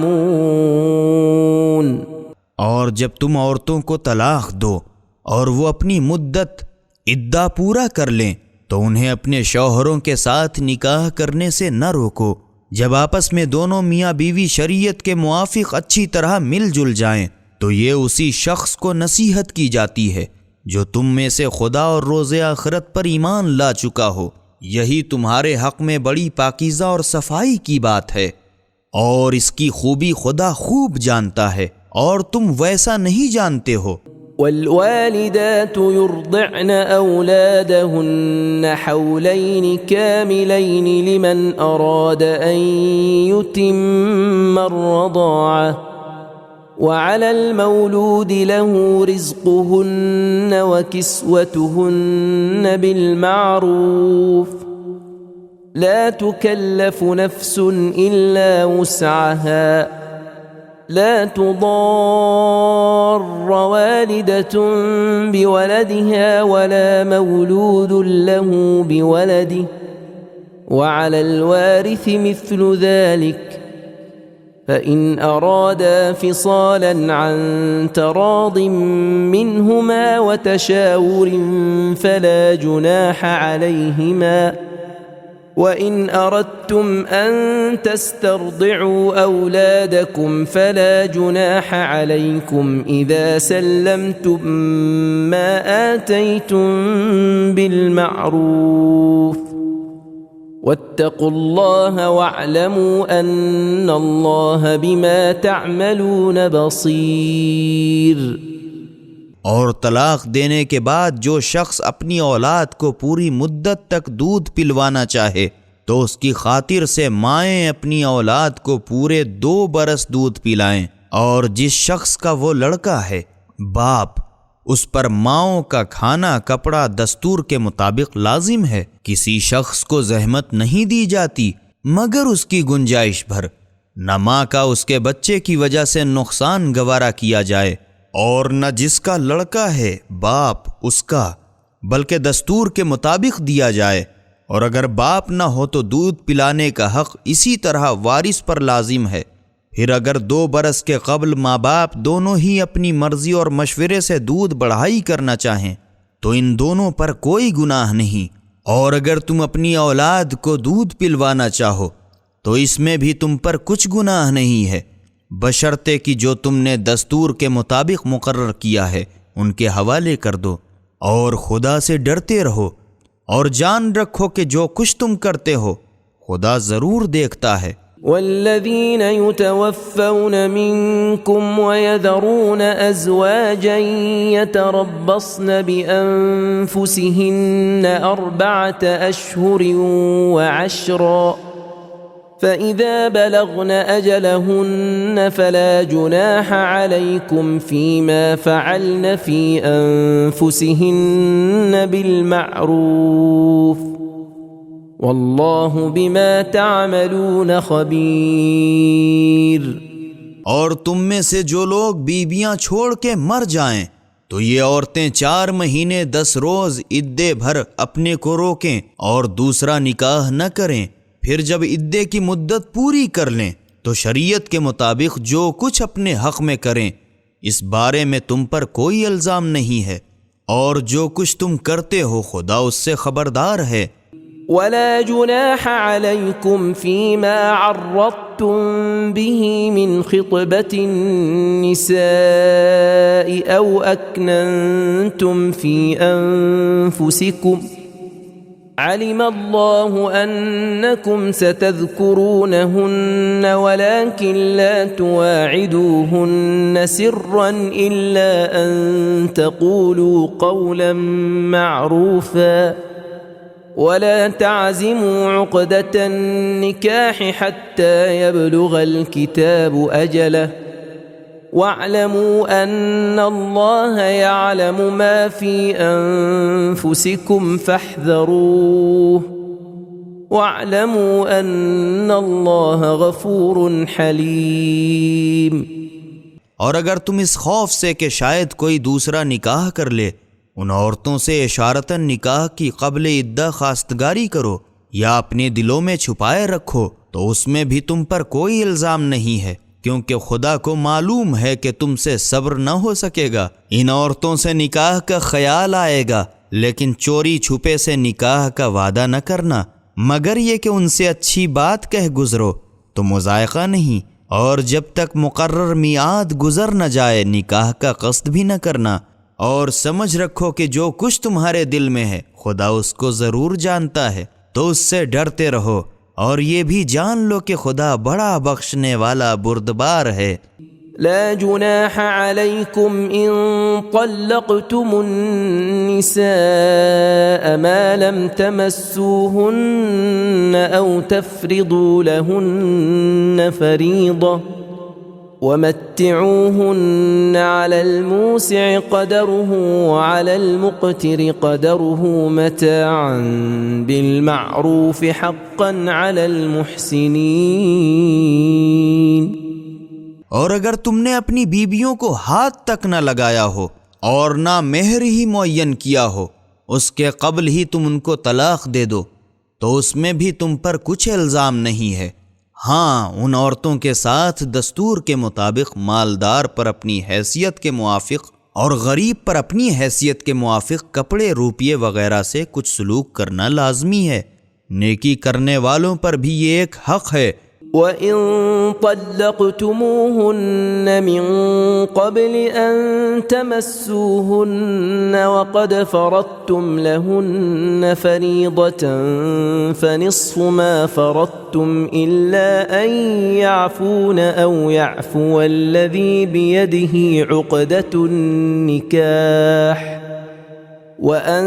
اور جب تم عورتوں کو طلاق دو اور وہ اپنی مدت عدہ پورا کر لیں تو انہیں اپنے شوہروں کے ساتھ نکاح کرنے سے نہ روکو جب آپس میں دونوں میاں بیوی شریعت کے موافق اچھی طرح مل جل جائیں تو یہ اسی شخص کو نصیحت کی جاتی ہے جو تم میں سے خدا اور روز آخرت پر ایمان لا چکا ہو، یہی تمہارے حق میں بڑی پاکیزہ اور صفائی کی بات ہے، اور اس کی خوبی خدا خوب جانتا ہے اور تم ویسا نہیں جانتے ہو۔ والوالدات يرضعن أولادهن حولين كاملين لمن أراد أن يتم الرضاعة وعلى المولود له رزقهن وكسوتهن بالمعروف لا تكلف نفس إلا وسعها لا تضار والدة بولدها ولا مولود له بولده وعلى الوارث مثل ذلك فإن أرادا فصالا عن تراض منهما وتشاور فلا جناح عليهما وإن أردتم أن تسترضعوا أولادكم فلا جناح عليكم إذا سلمتم ما آتيتم بالمعروف واتقوا الله واعلموا ان الله بما تعملون بصير۔ اور طلاق دینے کے بعد جو شخص اپنی اولاد کو پوری مدت تک دودھ پلوانا چاہے تو اس کی خاطر سے مائیں اپنی اولاد کو پورے 2 برس دودھ پلائیں، اور جس شخص کا وہ لڑکا ہے باپ، اس پر ماؤں کا کھانا کپڑا دستور کے مطابق لازم ہے۔ کسی شخص کو زحمت نہیں دی جاتی مگر اس کی گنجائش بھر، نہ ماں کا اس کے بچے کی وجہ سے نقصان گوارا کیا جائے، اور نہ جس کا لڑکا ہے باپ اس کا، بلکہ دستور کے مطابق دیا جائے۔ اور اگر باپ نہ ہو تو دودھ پلانے کا حق اسی طرح وارث پر لازم ہے۔ پھر اگر 2 برس کے قبل ماں باپ دونوں ہی اپنی مرضی اور مشورے سے دودھ بڑھائی کرنا چاہیں تو ان دونوں پر کوئی گناہ نہیں، اور اگر تم اپنی اولاد کو دودھ پلوانا چاہو تو اس میں بھی تم پر کچھ گناہ نہیں ہے، بشرطے کہ جو تم نے دستور کے مطابق مقرر کیا ہے ان کے حوالے کر دو، اور خدا سے ڈرتے رہو، اور جان رکھو کہ جو کچھ تم کرتے ہو خدا ضرور دیکھتا ہے۔ والذين يتوفون منكم ويذرون أزواجا يتربصن بأنفسهن 4 أشهر وعشرا فإذا بلغن أجلهن فلا جناح عليكم فيما فعلن في أنفسهن بالمعروف واللہ بما تعملون خبیر۔ اور تم میں سے جو لوگ بیویاں چھوڑ کے مر جائیں تو یہ عورتیں 4 مہینے 10 روز عدے بھر اپنے کو روکیں اور دوسرا نکاح نہ کریں، پھر جب عدے کی مدت پوری کر لیں تو شریعت کے مطابق جو کچھ اپنے حق میں کریں، اس بارے میں تم پر کوئی الزام نہیں ہے، اور جو کچھ تم کرتے ہو خدا اس سے خبردار ہے۔ ولا جناح عليكم فيما عرضتم به من خطبة النساء أو أكننتم في أنفسكم علم الله أنكم ستذكرونهن ولكن لا تواعدوهن سرا إلا أن تقولوا قولا معروفا ولا تعزموا عقدة النكاح حتى يبلغ الكتاب أجله واعلموا أن الله يعلم ما في أنفسكم فاحذروه واعلموا أن الله غفور حليم۔ اور اگر تم اس خوف سے کہ شاید کوئی دوسرا نکاح کر لے ان عورتوں سے اشارتاً نکاح کی قبل عدہ خواستگاری کرو یا اپنے دلوں میں چھپائے رکھو تو اس میں بھی تم پر کوئی الزام نہیں ہے، کیونکہ خدا کو معلوم ہے کہ تم سے صبر نہ ہو سکے گا۔ ان عورتوں سے نکاح کا خیال آئے گا لیکن چوری چھپے سے نکاح کا وعدہ نہ کرنا، مگر یہ کہ ان سے اچھی بات کہہ گزرو تو مضائقہ نہیں، اور جب تک مقرر میعاد گزر نہ جائے نکاح کا قصد بھی نہ کرنا، اور سمجھ رکھو کہ جو کچھ تمہارے دل میں ہے خدا اس کو ضرور جانتا ہے، تو اس سے ڈرتے رہو، اور یہ بھی جان لو کہ خدا بڑا بخشنے والا بردبار ہے۔ لا جناح عليكم إن طلقتم النساء ما لم تمسوهن أو تفرضوا لهن فريضة ومتعوهن على الموسع قدره وعلى المقتر قدره متاعا بالمعروف حقا على المحسنين۔ اور اگر تم نے اپنی بیویوں کو ہاتھ تک نہ لگایا ہو اور نہ مہر ہی معین کیا ہو، اس کے قبل ہی تم ان کو طلاق دے دو تو اس میں بھی تم پر کچھ الزام نہیں ہے۔ ہاں، ان عورتوں کے ساتھ دستور کے مطابق مالدار پر اپنی حیثیت کے موافق اور غریب پر اپنی حیثیت کے موافق کپڑے روپیے وغیرہ سے کچھ سلوک کرنا لازمی ہے۔ نیکی کرنے والوں پر بھی یہ ایک حق ہے۔ وَإِن طَلَّقْتُمُوهُنَّ مِن قَبْلِ أَن تَمَسُّوهُنَّ وَقَدْ فَرَضْتُمْ لَهُنَّ فَرِيضَةً فَنِصْفُ مَا فَرَضْتُمْ إِلَّا أَن يَعْفُونَ أَوْ يَعْفُوَ الَّذِي بِيَدِهِ عُقْدَةُ النِّكَاحِ وَأَن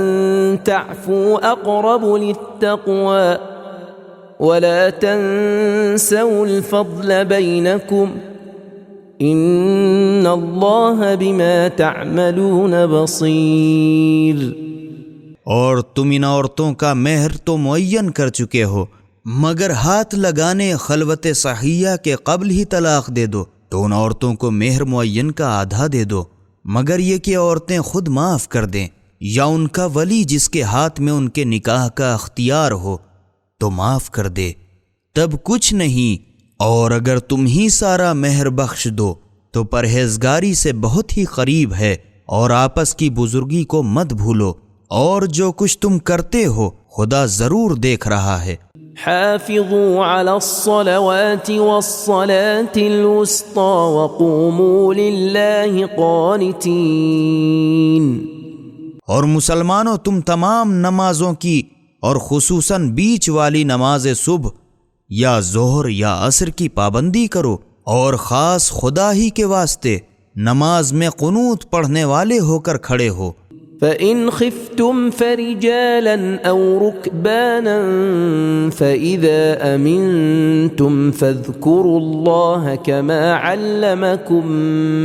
تَعْفُوا أَقْرَبُ لِلتَّقْوَى وَلَا تَنسَوْا الْفَضْلَ بَيْنَكُمْ إِنَّ اللَّهَ بِمَا تَعْمَلُونَ بَصِيرٌ۔ اور تم ان عورتوں کا مہر تو معین کر چکے ہو، مگر ہاتھ لگانے خلوت صحیحہ کے قبل ہی طلاق دے دو تو ان عورتوں کو مہر معین کا آدھا دے دو، مگر یہ کہ عورتیں خود معاف کر دیں یا ان کا ولی جس کے ہاتھ میں ان کے نکاح کا اختیار ہو تو معاف کر دے، تب کچھ نہیں۔ اور اگر تم ہی سارا مہر بخش دو تو پرہیزگاری سے بہت ہی قریب ہے، اور آپس کی بزرگی کو مت بھولو، اور جو کچھ تم کرتے ہو خدا ضرور دیکھ رہا ہے۔ حافظوا على الصلوات والصلاة الوسطى وقوموا لله قانتين۔ اور مسلمانوں تم تمام نمازوں کی اور خصوصاً بیچ والی نماز صبح یا ظہر یا عصر کی پابندی کرو، اور خاص خدا ہی کے واسطے نماز میں قنوت پڑھنے والے ہو کر کھڑے ہو۔ فَإِنْ خِفْتُمْ فَرِجَالًا أَوْ رُكْبَانًا فَإِذَا أَمِنْتُمْ فَاذْكُرُوا اللَّهَ كَمَا عَلَّمَكُمْ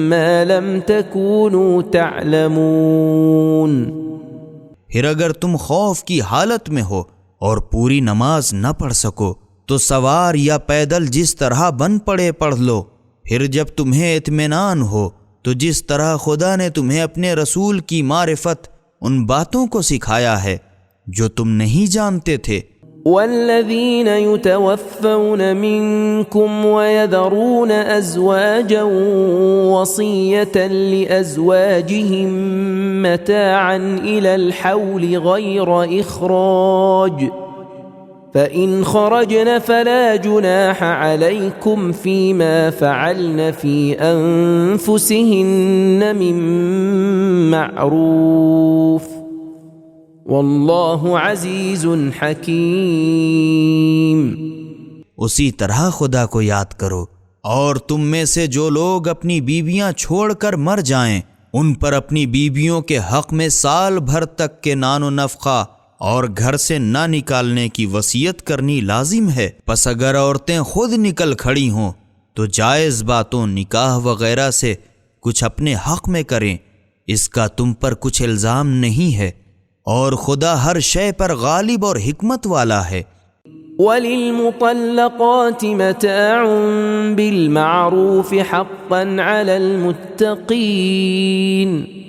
مَا لَمْ تَكُونُوا تَعْلَمُونَ۔ پھر اگر تم خوف کی حالت میں ہو اور پوری نماز نہ پڑھ سکو تو سوار یا پیدل جس طرح بن پڑے پڑھ لو، پھر جب تمہیں اطمینان ہو تو جس طرح خدا نے تمہیں اپنے رسول کی معرفت ان باتوں کو سکھایا ہے جو تم نہیں جانتے تھے۔ والذین یتوفون منکم ویذرون ازواجا وصیة لازواجهم متاعا الى الحول غیر اخراج فإن خرجن فلا جناح عليكم فيما فعلن في أنفسهن من معروف والله عزيز حكيم۔ اسی طرح خدا کو یاد کرو، اور تم میں سے جو لوگ اپنی بیویاں چھوڑ کر مر جائیں ان پر اپنی بیویوں کے حق میں سال بھر تک کے نان و نفقہ اور گھر سے نہ نکالنے کی وصیت کرنی لازم ہے۔ پس اگر عورتیں خود نکل کھڑی ہوں تو جائز باتوں نکاح وغیرہ سے کچھ اپنے حق میں کریں، اس کا تم پر کچھ الزام نہیں ہے، اور خدا ہر شے پر غالب اور حکمت والا ہے۔ وَلِلْمُطَلَّقَاتِ مَتَاعٌ بِالْمَعْرُوفِ حَقًّا عَلَى الْمُتَّقِينَ۔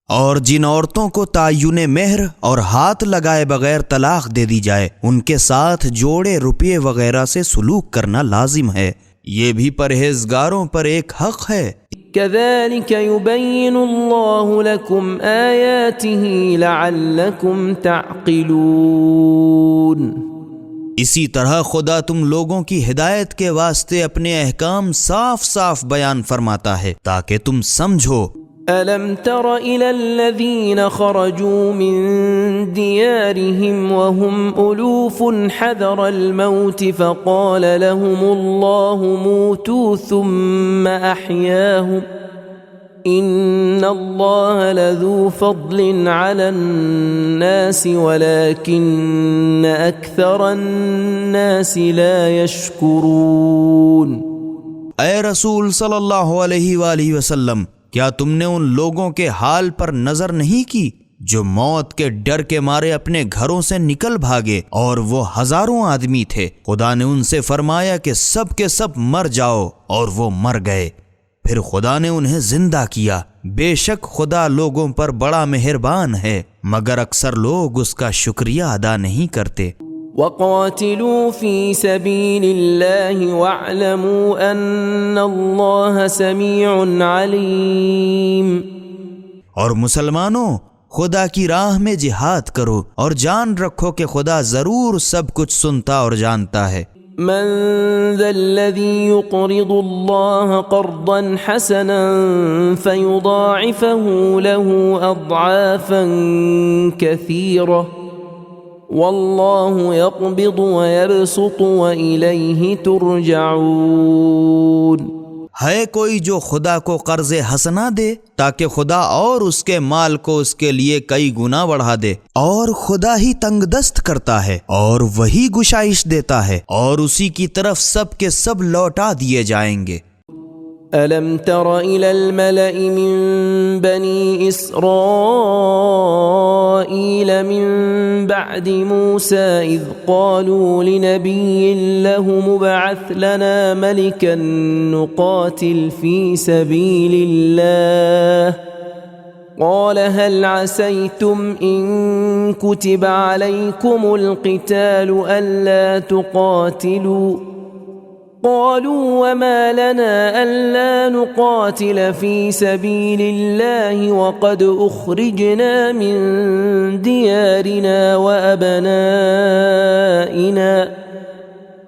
اور جن عورتوں کو تعین مہر اور ہاتھ لگائے بغیر طلاق دے دی جائے ان کے ساتھ جوڑے روپے وغیرہ سے سلوک کرنا لازم ہے، یہ بھی پرہیزگاروں پر ایک حق ہے۔ كَذَلِكَ يُبَيِّنُ اللَّهُ لَكُمْ آيَاتِهِ لَعَلَّكُمْ تَعْقِلُونَ۔ اسی طرح خدا تم لوگوں کی ہدایت کے واسطے اپنے احکام صاف صاف بیان فرماتا ہے تاکہ تم سمجھو۔ أَلَمْ تَرَ إِلَى الَّذِينَ خَرَجُوا مِن دِيَارِهِمْ وَهُمْ أُلُوفٌ حَذَرَ الْمَوْتِ فَقَالَ لَهُمُ اللَّهُ مُوتُوا ثُمَّ أَحْيَاهُمْ إِنَّ اللَّهَ لَذُو فَضْلٍ عَلَى النَّاسِ وَلَكِنَّ أَكْثَرَ النَّاسِ لَا يَشْكُرُونَ۔ اے رسول صلی اللہ علیہ وآلہ وسلم، کیا تم نے ان لوگوں کے حال پر نظر نہیں کی جو موت کے ڈر کے مارے اپنے گھروں سے نکل بھاگے، اور وہ ہزاروں آدمی تھے؟ خدا نے ان سے فرمایا کہ سب کے سب مر جاؤ، اور وہ مر گئے۔ پھر خدا نے انہیں زندہ کیا۔ بے شک خدا لوگوں پر بڑا مہربان ہے، مگر اکثر لوگ اس کا شکریہ ادا نہیں کرتے۔ وَقَاتِلُوا فِي سَبِيلِ اللَّهِ وَاعْلَمُوا أَنَّ اللَّهَ سَمِيعٌ عَلِيمٌ۔ اور مسلمانوں خدا کی راہ میں جہاد کرو اور جان رکھو کہ خدا ضرور سب کچھ سنتا اور جانتا ہے۔ من ذا الذي يقرض الله قرضا حسنا فيضاعفه له أضعافا كثيرة والله يقبض ويبسط وإليه ترجعون۔ ہے کوئی جو خدا کو قرض حسنہ دے تاکہ خدا اور اس کے مال کو اس کے لیے کئی گنا بڑھا دے، اور خدا ہی تنگ دست کرتا ہے اور وہی گشائش دیتا ہے، اور اسی کی طرف سب کے سب لوٹا دیے جائیں گے۔ ألم تر إلى الملأ من بني إسرائيل من بعد موسى إذ قالوا لنبي له مبعث لنا ملكا نقاتل في سبيل الله قال هل عسيتم إن كتب عليكم القتال ألا تقاتلوا قالوا وما لنا ألا نقاتل في سبيل الله وقد أخرجنا من ديارنا وأبنائنا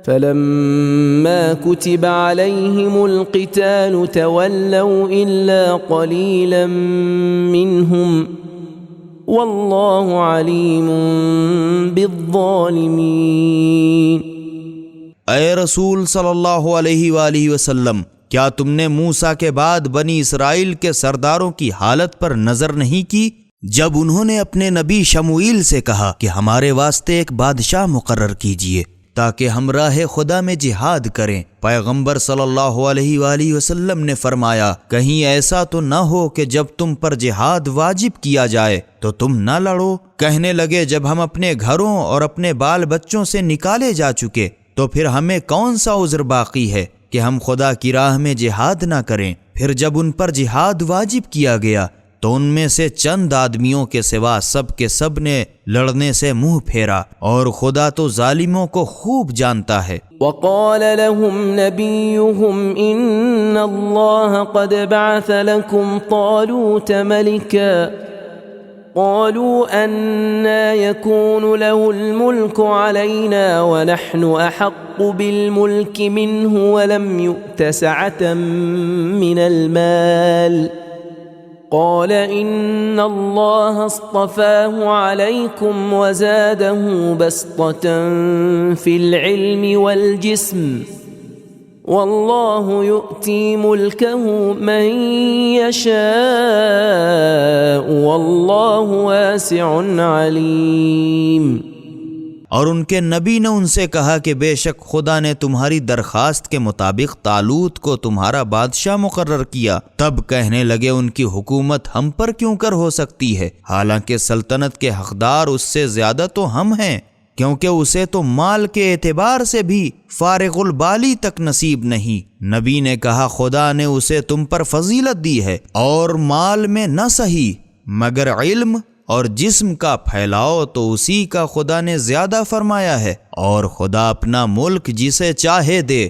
فلما كتب عليهم القتال تولوا إلا قليلا منهم والله عليم بالظالمين۔ اے رسول صلی اللہ علیہ وآلہ وسلم، کیا تم نے موسیٰ کے بعد بنی اسرائیل کے سرداروں کی حالت پر نظر نہیں کی جب انہوں نے اپنے نبی شموئیل سے کہا کہ ہمارے واسطے ایک بادشاہ مقرر کیجئے تاکہ ہم راہ خدا میں جہاد کریں؟ پیغمبر صلی اللہ علیہ وآلہ وسلم نے فرمایا، کہیں ایسا تو نہ ہو کہ جب تم پر جہاد واجب کیا جائے تو تم نہ لڑو۔ کہنے لگے، جب ہم اپنے گھروں اور اپنے بال بچوں سے نکالے جا چکے تو پھر ہمیں کون سا عذر باقی ہے کہ ہم خدا کی راہ میں جہاد نہ کریں؟ پھر جب ان پر جہاد واجب کیا گیا تو ان میں سے چند آدمیوں کے سوا سب کے سب نے لڑنے سے منہ پھیرا، اور خدا تو ظالموں کو خوب جانتا ہے۔ وقال لهم نبيهم إن الله قد بعث لكم طالوت ملكا قالوا أنا يكون له الملك علينا ونحن أحق بالملك منه ولم يؤت سعة من المال قال إن الله اصطفاه عليكم وزاده بسطة في العلم والجسم والله يؤتي ملكه من يشاء والله واسع عليم۔ اور ان کے نبی نے ان سے کہا کہ بے شک خدا نے تمہاری درخواست کے مطابق طالوت کو تمہارا بادشاہ مقرر کیا۔ تب کہنے لگے، ان کی حکومت ہم پر کیوں کر ہو سکتی ہے، حالانکہ سلطنت کے حقدار اس سے زیادہ تو ہم ہیں، کیونکہ اسے تو مال کے اعتبار سے بھی فارغ البالی تک نصیب نہیں۔ نبی نے کہا، خدا نے اسے تم پر فضیلت دی ہے، اور مال میں نہ سہی مگر علم اور جسم کا پھیلاؤ تو اسی کا خدا نے زیادہ فرمایا ہے، اور خدا اپنا ملک جسے چاہے دے،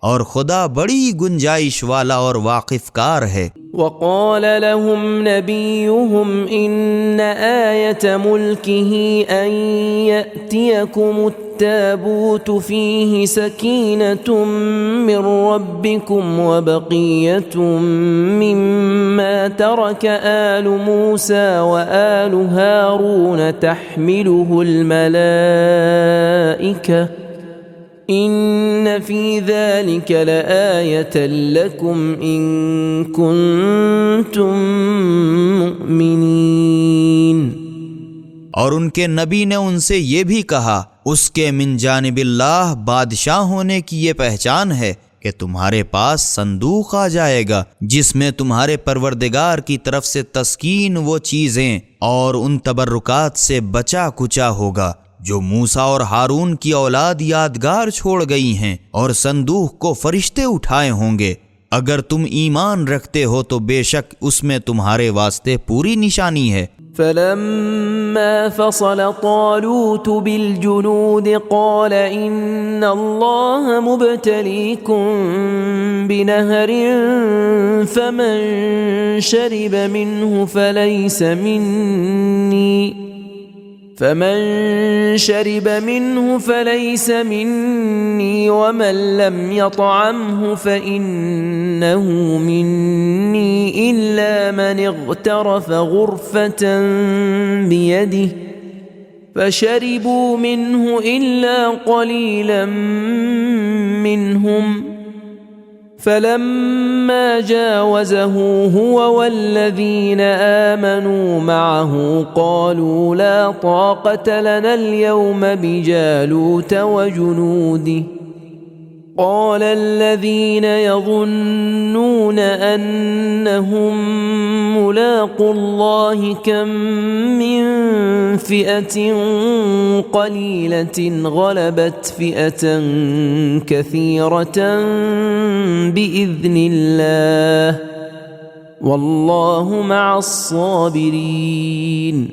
اور خدا بڑی گنجائش والا اور واقف کار ہے۔ وقال لهم نبيهم إن آية ملكه أن يأتيكم التابوت فيه سكينة من ربكم وبقية مما ترك آل موسى وآل هارون تحمله الملائكة إن في ذلك لآية لكم إن كنتم مؤمنين۔ اور ان کے نبی نے ان سے یہ بھی کہا، اس کے من جانب اللہ بادشاہ ہونے کی یہ پہچان ہے کہ تمہارے پاس صندوق آ جائے گا جس میں تمہارے پروردگار کی طرف سے تسکین وہ چیزیں اور ان تبرکات سے بچا کچا ہوگا جو موسیٰ اور ہارون کی اولاد یادگار چھوڑ گئی ہیں، اور صندوق کو فرشتے اٹھائے ہوں گے۔ اگر تم ایمان رکھتے ہو تو بے شک اس میں تمہارے واسطے پوری نشانی ہے۔ فلما فصل طالوت بالجنود قال إن الله مبتليكم بنهر فمن شرب منه فليس مني ومن لم يطعمه فإنه مني إلا من اغترف غرفة بيده فشربوا منه إلا قليلا منهم فلما جاوزه هو والذين آمنوا معه قالوا لا طاقة لنا اليوم بجالوت وجنوده قال الذين يظنون أنهم ملاقو الله كم من فئة قليلة غلبت فئة كثيرة بإذن الله والله مع الصابرين۔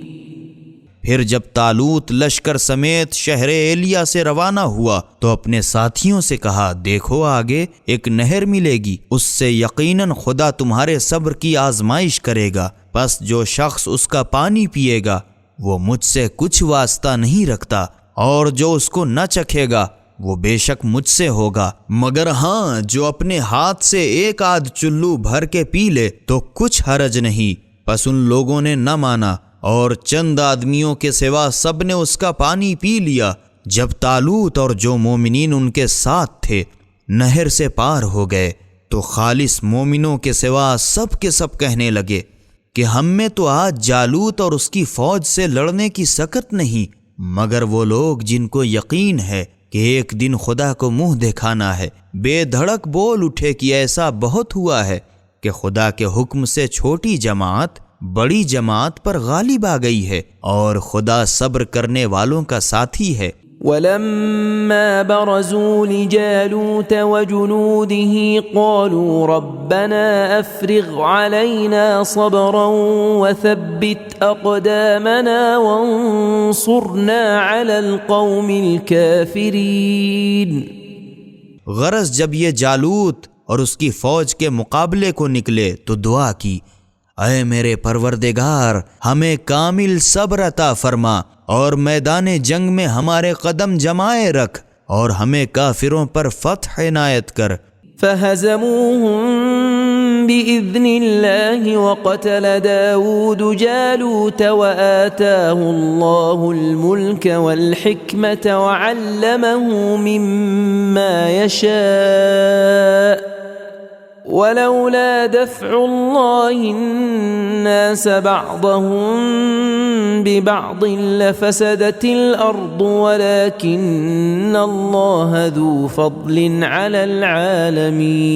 پھر جب طالوت لشکر سمیت شہر ایلیا سے روانہ ہوا تو اپنے ساتھیوں سے کہا، دیکھو آگے ایک نہر ملے گی، اس سے یقیناً خدا تمہارے صبر کی آزمائش کرے گا، پس جو شخص اس کا پانی پیے گا وہ مجھ سے کچھ واسطہ نہیں رکھتا، اور جو اس کو نہ چکھے گا وہ بے شک مجھ سے ہوگا، مگر ہاں جو اپنے ہاتھ سے ایک آدھ چلو بھر کے پی لے تو کچھ حرج نہیں۔ پس ان لوگوں نے نہ مانا اور چند آدمیوں کے سوا سب نے اس کا پانی پی لیا۔ جب طالوت اور جو مومنین ان کے ساتھ تھے نہر سے پار ہو گئے تو خالص مومنوں کے سوا سب کے سب کہنے لگے کہ ہم میں تو آج جالوت اور اس کی فوج سے لڑنے کی سکت نہیں، مگر وہ لوگ جن کو یقین ہے کہ ایک دن خدا کو منہ دکھانا ہے بے دھڑک بول اٹھے کہ ایسا بہت ہوا ہے کہ خدا کے حکم سے چھوٹی جماعت بڑی جماعت پر غالب آ گئی ہے، اور خدا صبر کرنے والوں کا ساتھی ہے۔ ولما برزوا لجالوت وجنوده قالوا ربنا افرغ علينا صبرا وثبت اقدامنا وانصرنا على القوم الكافرين۔ غرض جب یہ جالوت اور اس کی فوج کے مقابلے کو نکلے تو دعا کی، اے میرے پروردگار ہمیں کامل صبر عطا فرما اور میدان جنگ میں ہمارے قدم جمائے رکھ اور ہمیں کافروں پر فتح عنایت کر۔ فہزموہم بإذن اللہ وقتل داود جالوت وآتاہ اللہ الملک والحکمت وعلمہ مما یشاء ولولا دفع الله الناس بعضهم ببعض لفسدت الأرض ولكن الله ذو فضل على العالمين۔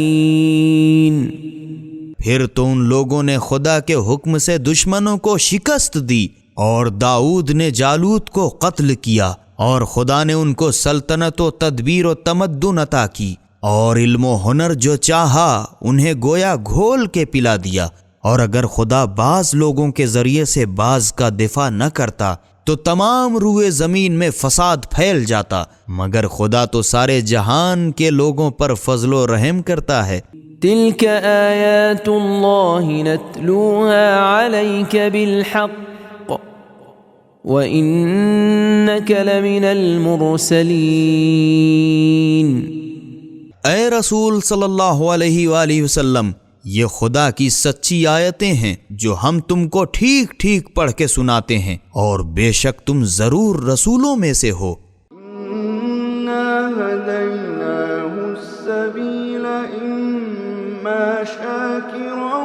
پھر تو ان لوگوں نے خدا کے حکم سے دشمنوں کو شکست دی اور داؤد نے جالوت کو قتل کیا، اور خدا نے ان کو سلطنت و تدبیر و تمدن عطا کی، اور علم و ہنر جو چاہا انہیں گویا گھول کے پلا دیا، اور اگر خدا بعض لوگوں کے ذریعے سے بعض کا دفاع نہ کرتا تو تمام روئے زمین میں فساد پھیل جاتا، مگر خدا تو سارے جہان کے لوگوں پر فضل و رحم کرتا ہے۔ تلك آیات اللہ نتلوها علیک بالحق وإنک لمن المرسلین۔ اے رسول صلی اللہ علیہ وآلہ وسلم، یہ خدا کی سچی آیتیں ہیں جو ہم تم کو ٹھیک ٹھیک پڑھ کے سناتے ہیں، اور بے شک تم ضرور رسولوں میں سے ہو۔ إِنَّا هَدَيْنَاهُ السَّبِيلَ إِمَّا شَاكِرًا